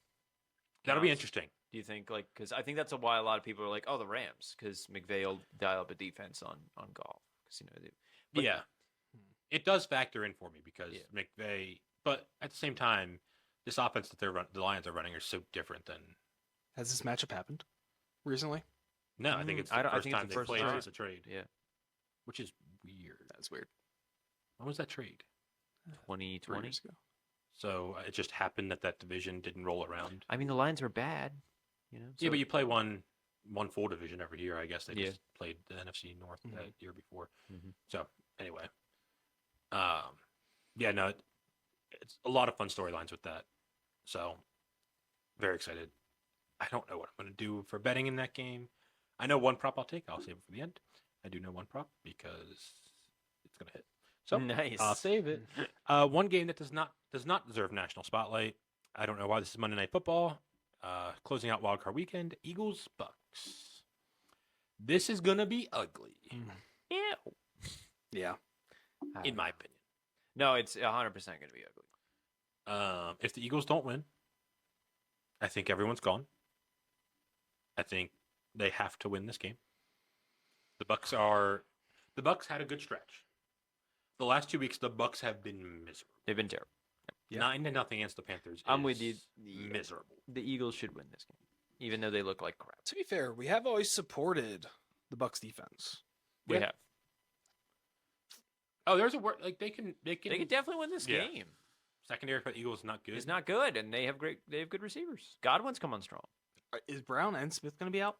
That'll be counts? interesting. Do you think because I think that's why a lot of people are like, oh, the Rams, because McVay will dial up a defense on golf because But- yeah, it does factor in for me because Yeah. McVay. But at the same time, this offense that the Lions are running are so different than. Has this matchup happened recently? No, I think it's the I first think it's time the they first played time. since the trade. Yeah, Which is weird. That's weird. When was that trade? 2020. 3 years ago. So it just happened that division didn't roll around. I mean, the Lions were bad. Yeah, so- but you play one full division every year. I guess they Yeah. just played the NFC North Mhm. that year before. Mhm. So anyway, yeah, no, it's a lot of fun storylines with that. So very excited. I don't know what I'm going to do for betting in that game. I know one prop I'll take. I'll save it for the end. I do know one prop because it's going to hit. So Nice. I'll save it. One game that does not deserve national spotlight. I don't know why this is Monday Night Football. Closing out Wildcard Weekend, Eagles Bucks. This is gonna be ugly, Yeah. Yeah. in my opinion. No, it's 100% going to be ugly. If the Eagles don't win, I think everyone's gone. I think they have to win this game. The Bucks had a good stretch. The last 2 weeks, the Bucks have been miserable. They've been terrible. Yeah. 9-0 against the Panthers. I'm with you. is Miserable. The Eagles should win this game, even though they look like crap. To be fair, we have always supported the Bucks defense. We Yeah. have. Oh, there's a word like they can They could definitely win this Yeah. game. secondary for the Eagles is not good. It's not good, and they have good receivers. Godwin's come on strong. Is Brown and Smith going to be out?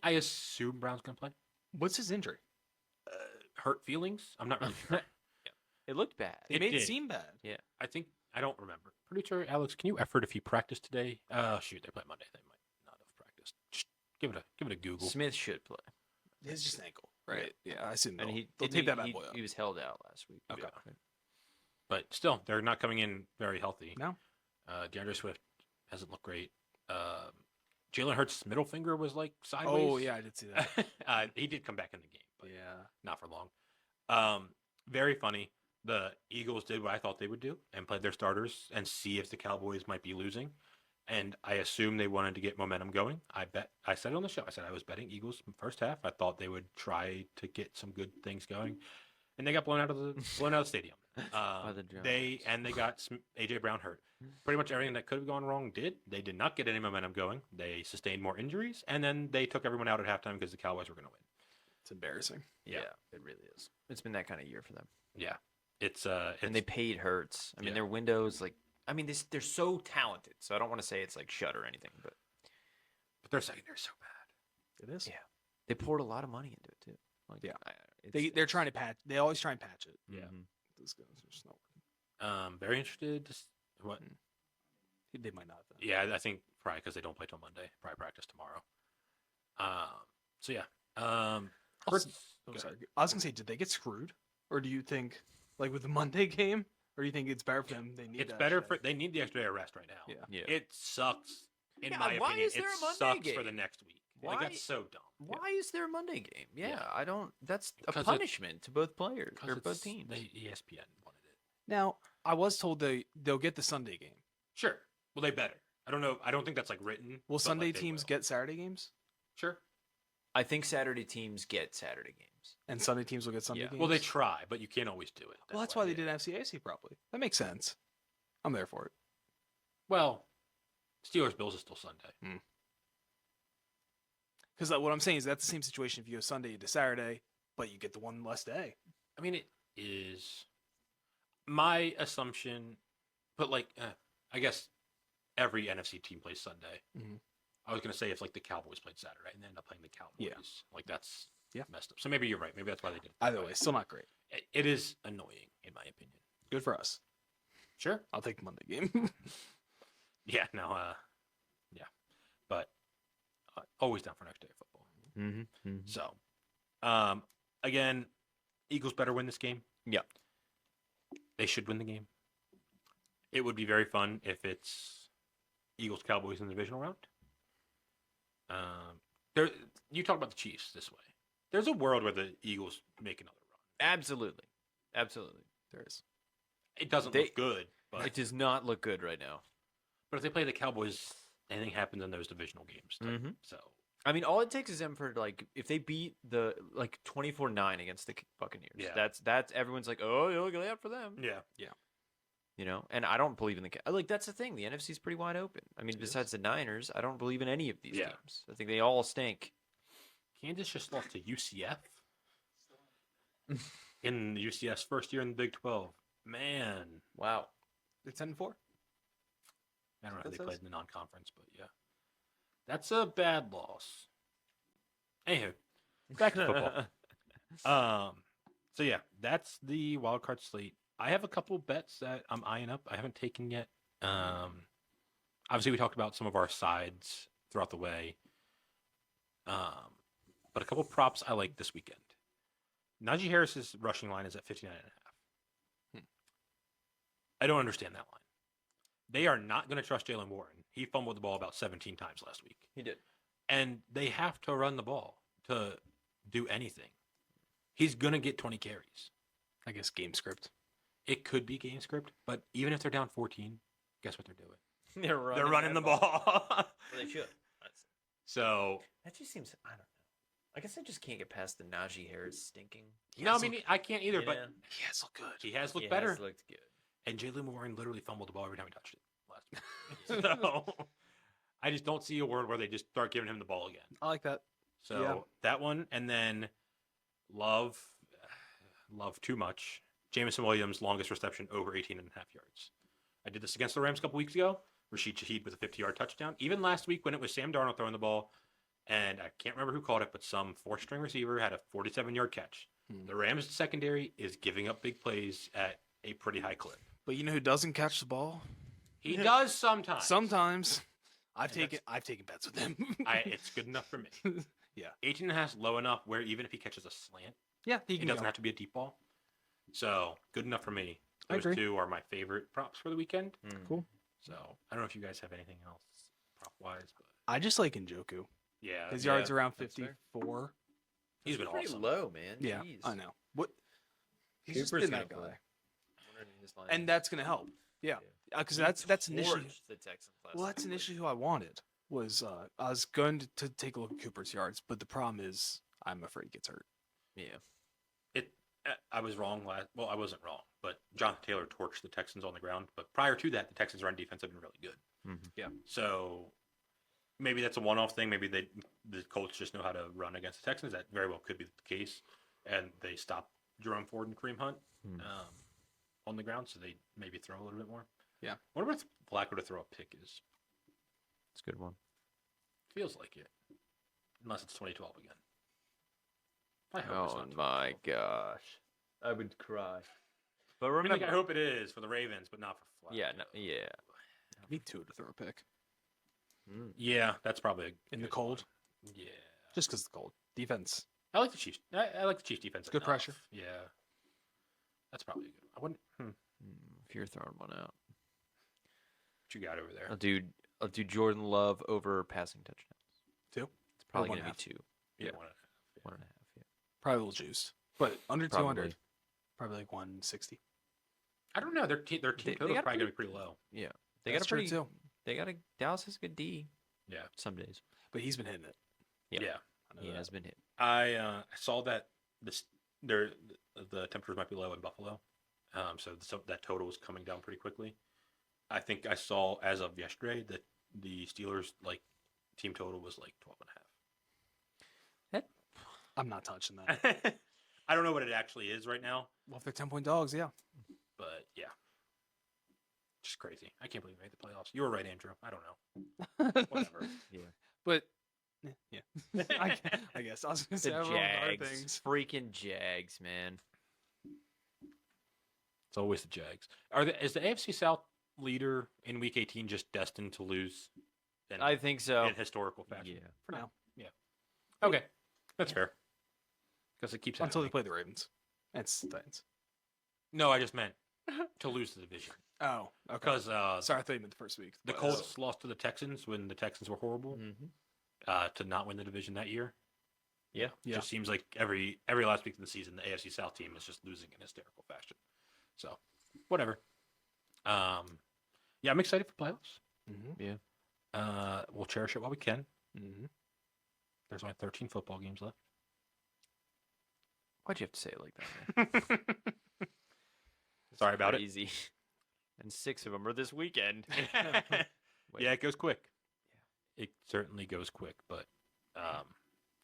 I assume Brown's gonna play. What's his injury? Hurt feelings. I'm not really sure. It looked bad. It It made did. it seem bad. I think I don't remember. Producer Alex, can you effort if he practiced today? Shoot, they play Monday. They might not have practiced. Just give it a Google. Smith should play, It's just an ankle, right? Yeah, I assume and they'll didn't tape that bad he, boy up. he was held out last week. Okay. Yeah. But still, they're not coming in very healthy. No. DeAndre Swift hasn't looked great. Jalen Hurts' middle finger was like sideways. Oh, yeah, I did see that. He did come back in the game, but Yeah. not for long. Very funny. The Eagles did what I thought they would do and played their starters and see if the Cowboys might be losing. And I assume they wanted to get momentum going. I said it on the show. I said I was betting Eagles first half. I thought they would try to get some good things going, and they got blown out of the stadium. the They got AJ Brown hurt. Pretty much everything that could have gone wrong did. They did not get any momentum going. They sustained more injuries, and then they took everyone out at halftime because the Cowboys were going to win. It's embarrassing. Yeah, it really is. It's been that kind of year for them. Yeah, it's And they paid Hurts. I mean, Yeah. their windows, they're so talented. So I don't want to say it's like shut or anything, but but their secondary's so bad. It is. Yeah. they poured a lot of money into it too. Like, Yeah. it's- They're trying to patch. They always try and patch it. Yeah. Mhm. This guy's just not working. Very interested. What? They might not. Though. Yeah, I think probably because they don't play till Monday. Probably practice tomorrow. So yeah. Also- Hurts. Oh, go sorry. ahead. I was gonna say, did they get screwed, or do you think, like with the Monday game, or do you think it's better for them? They need. It's that better extra- for they need the extra day of rest right now. Yeah. Yeah. It sucks. In Yeah, my why opinion, is there it a Monday sucks for game? the next week. Why- Like that's so dumb. Why is there a Monday game? Yeah, Yeah. I don't. That's a 'Cause punishment to both players Because or both it's- teams. ESPN wanted it. Now, I was told they'll get the Sunday game. Sure. Well, they better. I don't know. I don't think that's like written. Will but, Sunday like, they teams will. get Saturday games, Sure. I think Saturday teams get Saturday games. and Sunday teams will get Sunday Yeah. games? Well, they try, but you can't always do it. Well, that's way. why they did FCAC probably. That makes sense. I'm there for it. Well, Steelers Bills is still Sunday. Because what I'm saying is that's the same situation if you go Sunday to Saturday, but you get the one less day. I mean, it is my assumption, but like, I guess every NFC team plays Sunday. Mhm. I was gonna say if like the Cowboys played Saturday and they end up playing the Cowboys, Yeah. like that's Yeah. messed up. So maybe you're right. Maybe that's why they did it. that Either way, still not great. it is annoying in my opinion. Good for us. Sure. I'll take the Monday game. Yeah. No. Yeah. But always down for next day of football. Mm-hmm. So, again, Eagles better win this game. Yeah. They should win the game. It would be very fun if it's Eagles Cowboys in the divisional round. You talk about the Chiefs this way. There's a world where the Eagles make another run. Absolutely. Absolutely. There is. It doesn't They- look good, but It does not look good right now. if they play the Cowboys, anything happens in those divisional games. Mhm. So I mean, all it takes is them for like if they beat the 24-9 against the Buccaneers. Yeah. That's everyone's like, oh, you'll look out for them. yeah, You know, and I don't believe in like that's the thing. The NFC is pretty wide open. I mean, besides the Niners, I don't believe in any of these Yeah. teams. I think they all stink. Kansas just lost to UCF in the UCF's first year in the Big 12. Man, Wow. They're 10-4. I don't know how they That played says- in the non-conference, but yeah, that's a bad loss. Anywho, back to football. So yeah, that's the wild card slate. I have a couple bets that I'm eyeing up. I haven't taken yet. Obviously, we talked about some of our sides throughout the way. But a couple props I like this weekend. Najee Harris's rushing line is at 59.5. I don't understand that line. They are not going to trust Jalen Warren. He fumbled the ball about 17 times last week. He did. And they have to run the ball to do anything. He's going to get 20 carries. I guess game script. It could be game script, but even if they're down 14, guess what they're doing? They're running. They're running the ball. Well, they should. So, That just seems. I don't know. I guess I just can't get past the Najee Harris stinking. no, I mean, I can't either, but Yeah. He has looked good. he has looked He better. has looked good. And Jalen Warren literally fumbled the ball every time he touched it last week. So, I just don't see a world where they just start giving him the ball again. I like that. So, Yeah. that one, and then love too much. Jamison Williams' longest reception over 18.5 yards. I did this against the Rams a couple weeks ago. Rashid Shaheed with a 50-yard touchdown. Even last week when it was Sam Darnold throwing the ball, and I can't remember who called it, but some fourth-string receiver had a 47-yard catch. The Rams' secondary is giving up big plays at a pretty high clip. But you know who doesn't catch the ball? He does sometimes. Sometimes. I've And taken bets with him. It's good enough for me. Yeah. 18.5 is low enough where even if he catches a slant, Yeah, he it can doesn't go. have to be a deep ball. So, good enough for me. I Those agree. two are my favorite props for the weekend. Cool. So, I don't know if you guys have anything else prop-wise, but I just like Njoku. yeah. His yards around that's fair. 54. He's been pretty awesome. low, man. Yeah, Jeez. I know. What? He's just Cooper's been that gonna guy. play. And that's going to help. Yeah. Because He that's an issue. torched the Texans last Well, that's an week. issue who I wanted. Was I was going to take a look at Cooper's yards, but the problem is I'm afraid he gets hurt. Yeah. I was wrong well, I wasn't wrong, but Jonathan Taylor torched the Texans on the ground. But prior to that, the Texans' run defense had been really good. Mhm. Yeah. So maybe that's a one-off thing. Maybe the Colts just know how to run against the Texans. That very well could be the case. And they stopped Jerome Ford and Kareem Hunt on the ground, so they maybe throw a little bit more. Yeah. I wonder if Flacco to throw a pick is. It's a good one. Feels like it. Unless it's 2012 again. I hope it's Oh not my 2012. gosh. I would cry. But I mean, remember, like, I hope it is for the Ravens, but not for Flacco. yeah, no, yeah. Me too to throw a pick Yeah, that's probably a in the good cold, one. Yeah. just because the cold defense. I like the Chiefs. I like the Chiefs defense. Good enough. pressure. Yeah. That's probably a good one. I wouldn't. If you're throwing one out, What you got over there? I'll do Jordan Love over passing touchdowns. Two, It's probably one gonna be and a half. two, Yeah. yeah. 1.5. Yeah. probably a little juiced, but under Probably. 200, probably like 160. I don't know. Their team They total is got probably pretty- going to be pretty low. Yeah. They That's got a true, pretty. too. They got a Dallas has a good D. Yeah. Some days. But he's been hitting it. Yeah. Yeah. I know He that. has been hit. I saw that the temperatures might be low in Buffalo, so that total is coming down pretty quickly. I think I saw as of yesterday that the Steelers team total was like 12.5. I'm not touching that. I don't know what it actually is right now, Well, if they're 10-point dogs, yeah. but yeah, just crazy. I can't believe we made the playoffs. You were right, Andrew. I don't know. Whatever. But yeah, I guess I was gonna say The everyone with other Jags. things. Freaking Jags, man. It's always the Jags. Is the AFC South leader in Week 18 just destined to lose? I think so. in historical fashion. Yeah. For now, Okay, that's fair. Because it keeps until they happening. play the Ravens. It's the Titans. No, I just meant to lose the division. Oh, okay. Because Sorry, I thought you meant the first week. the Colts lost to the Texans when the Texans were horrible Mm-hmm. to not win the division that year. Yeah. Yeah. Just seems like every last week of the season, the AFC South team is just losing in hysterical fashion. So, whatever. Yeah, I'm excited for playoffs. Mm-hmm. Yeah. We'll cherish it while we can. Mm-hmm. There's only 13 football games left. Why'd you have to say it like that, man? Sorry about it. Crazy. And 6 of them are this weekend. Wait. Yeah, it goes quick. It certainly goes quick, but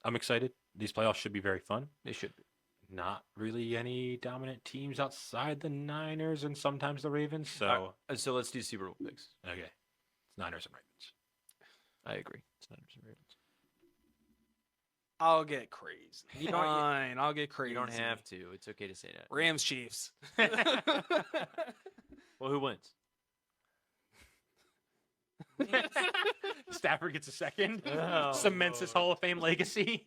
I'm excited. These playoffs should be very fun. They should be. Not really any dominant teams outside the Niners and sometimes the Ravens. So, So let's do Super Bowl picks. okay. It's Niners and Ravens. I agree. It's Niners and Ravens. I'll get crazy. You don't- Fine, I'll get crazy. You don't have to. It's okay to say that. Rams Chiefs. Well, who wins? Stafford gets a second. Oh, Cements his Lord. Hall of Fame legacy.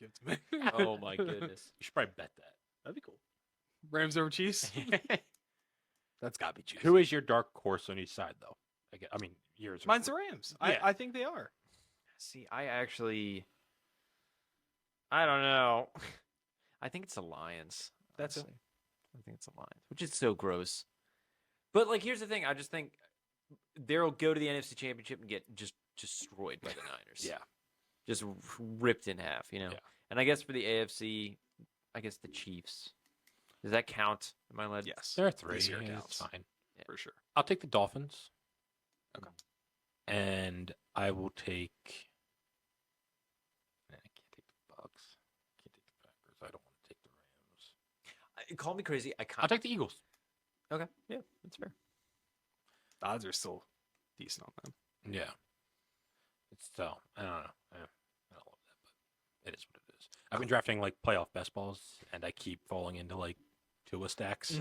Give it to me. Oh my goodness. You should probably bet that. That'd be cool. Rams over Chiefs. That's gotta be Chiefs. Who is your dark horse on each side, though? I mean, yours. are- Mine's the Rams. Yeah. I think they are. See, I don't know. I think it's the Lions. That's it. honestly. I think it's the Lions, which is so gross. But like, here's the thing. I just think they'll go to the NFC Championship and get just destroyed by the Niners. Yeah. Just ripped in half, you know. Yeah. And I guess for the AFC, I guess the Chiefs. Does that count? Am I allowed? Yes. There are three. This year Yeah, counts. it's fine. For sure. I'll take the Dolphins. Okay. And I will take. I can't take the Bucks. Can't take the Packers. I don't want to take the Rams. Call me crazy. I'll take the Eagles. Okay. Yeah, that's fair. The odds are still decent on them. Yeah. It's so I don't know. I don't love that, but it is what it is. I've been drafting like playoff best balls, and I keep falling into like Tua stacks.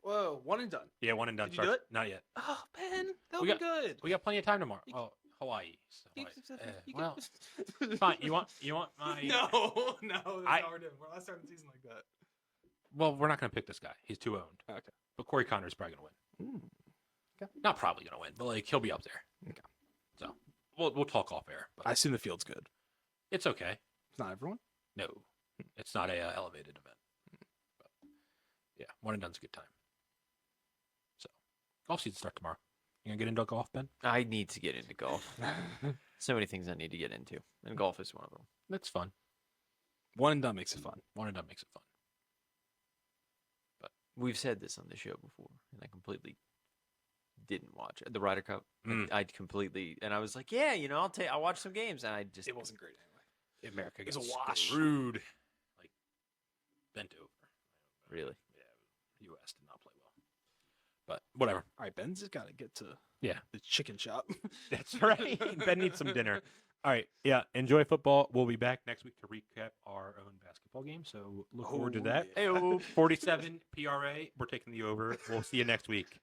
Whoa, one and done. Yeah, one and done. Did you do starts- it? Not yet. Oh, Ben, that'll We be got- good. We got plenty of time tomorrow. You- Oh, Hawaii. So, You- you well, can- fine. You want my? No, no, that's I- not we're doing. We're not starting the season like that. Well, we're not gonna pick this guy. He's too owned. Okay. But Corey Connor's probably gonna win. Okay. Not probably gonna win, but like he'll be up there. Okay. So we'll talk off air. But I assume the field's good. it's okay. It's not everyone. No, it's not a elevated event. But yeah, one and done's a good time. So golf season start tomorrow. You gonna get into golf, Ben? I need to get into golf. So many things I need to get into, and golf is one of them. That's fun. One and done makes it fun. One and done makes it fun. We've said this on the show before, and I completely didn't watch it. The Ryder Cup. Mm. I completely, and I was like, yeah, you know, I'll watch some games, and I just It wasn't great anyway. America It's got a wash. screwed. Like bent over. really. Yeah, U.S. did not play well. But whatever. All right, Ben's just got to get to Yeah. the chicken shop. That's right. Ben needs some dinner. All right. Yeah. Enjoy football. We'll be back next week to recap our own basketball game. So look forward to Oh, that. yeah. Hey, 47 PRA. We're taking the over. We'll see you next week.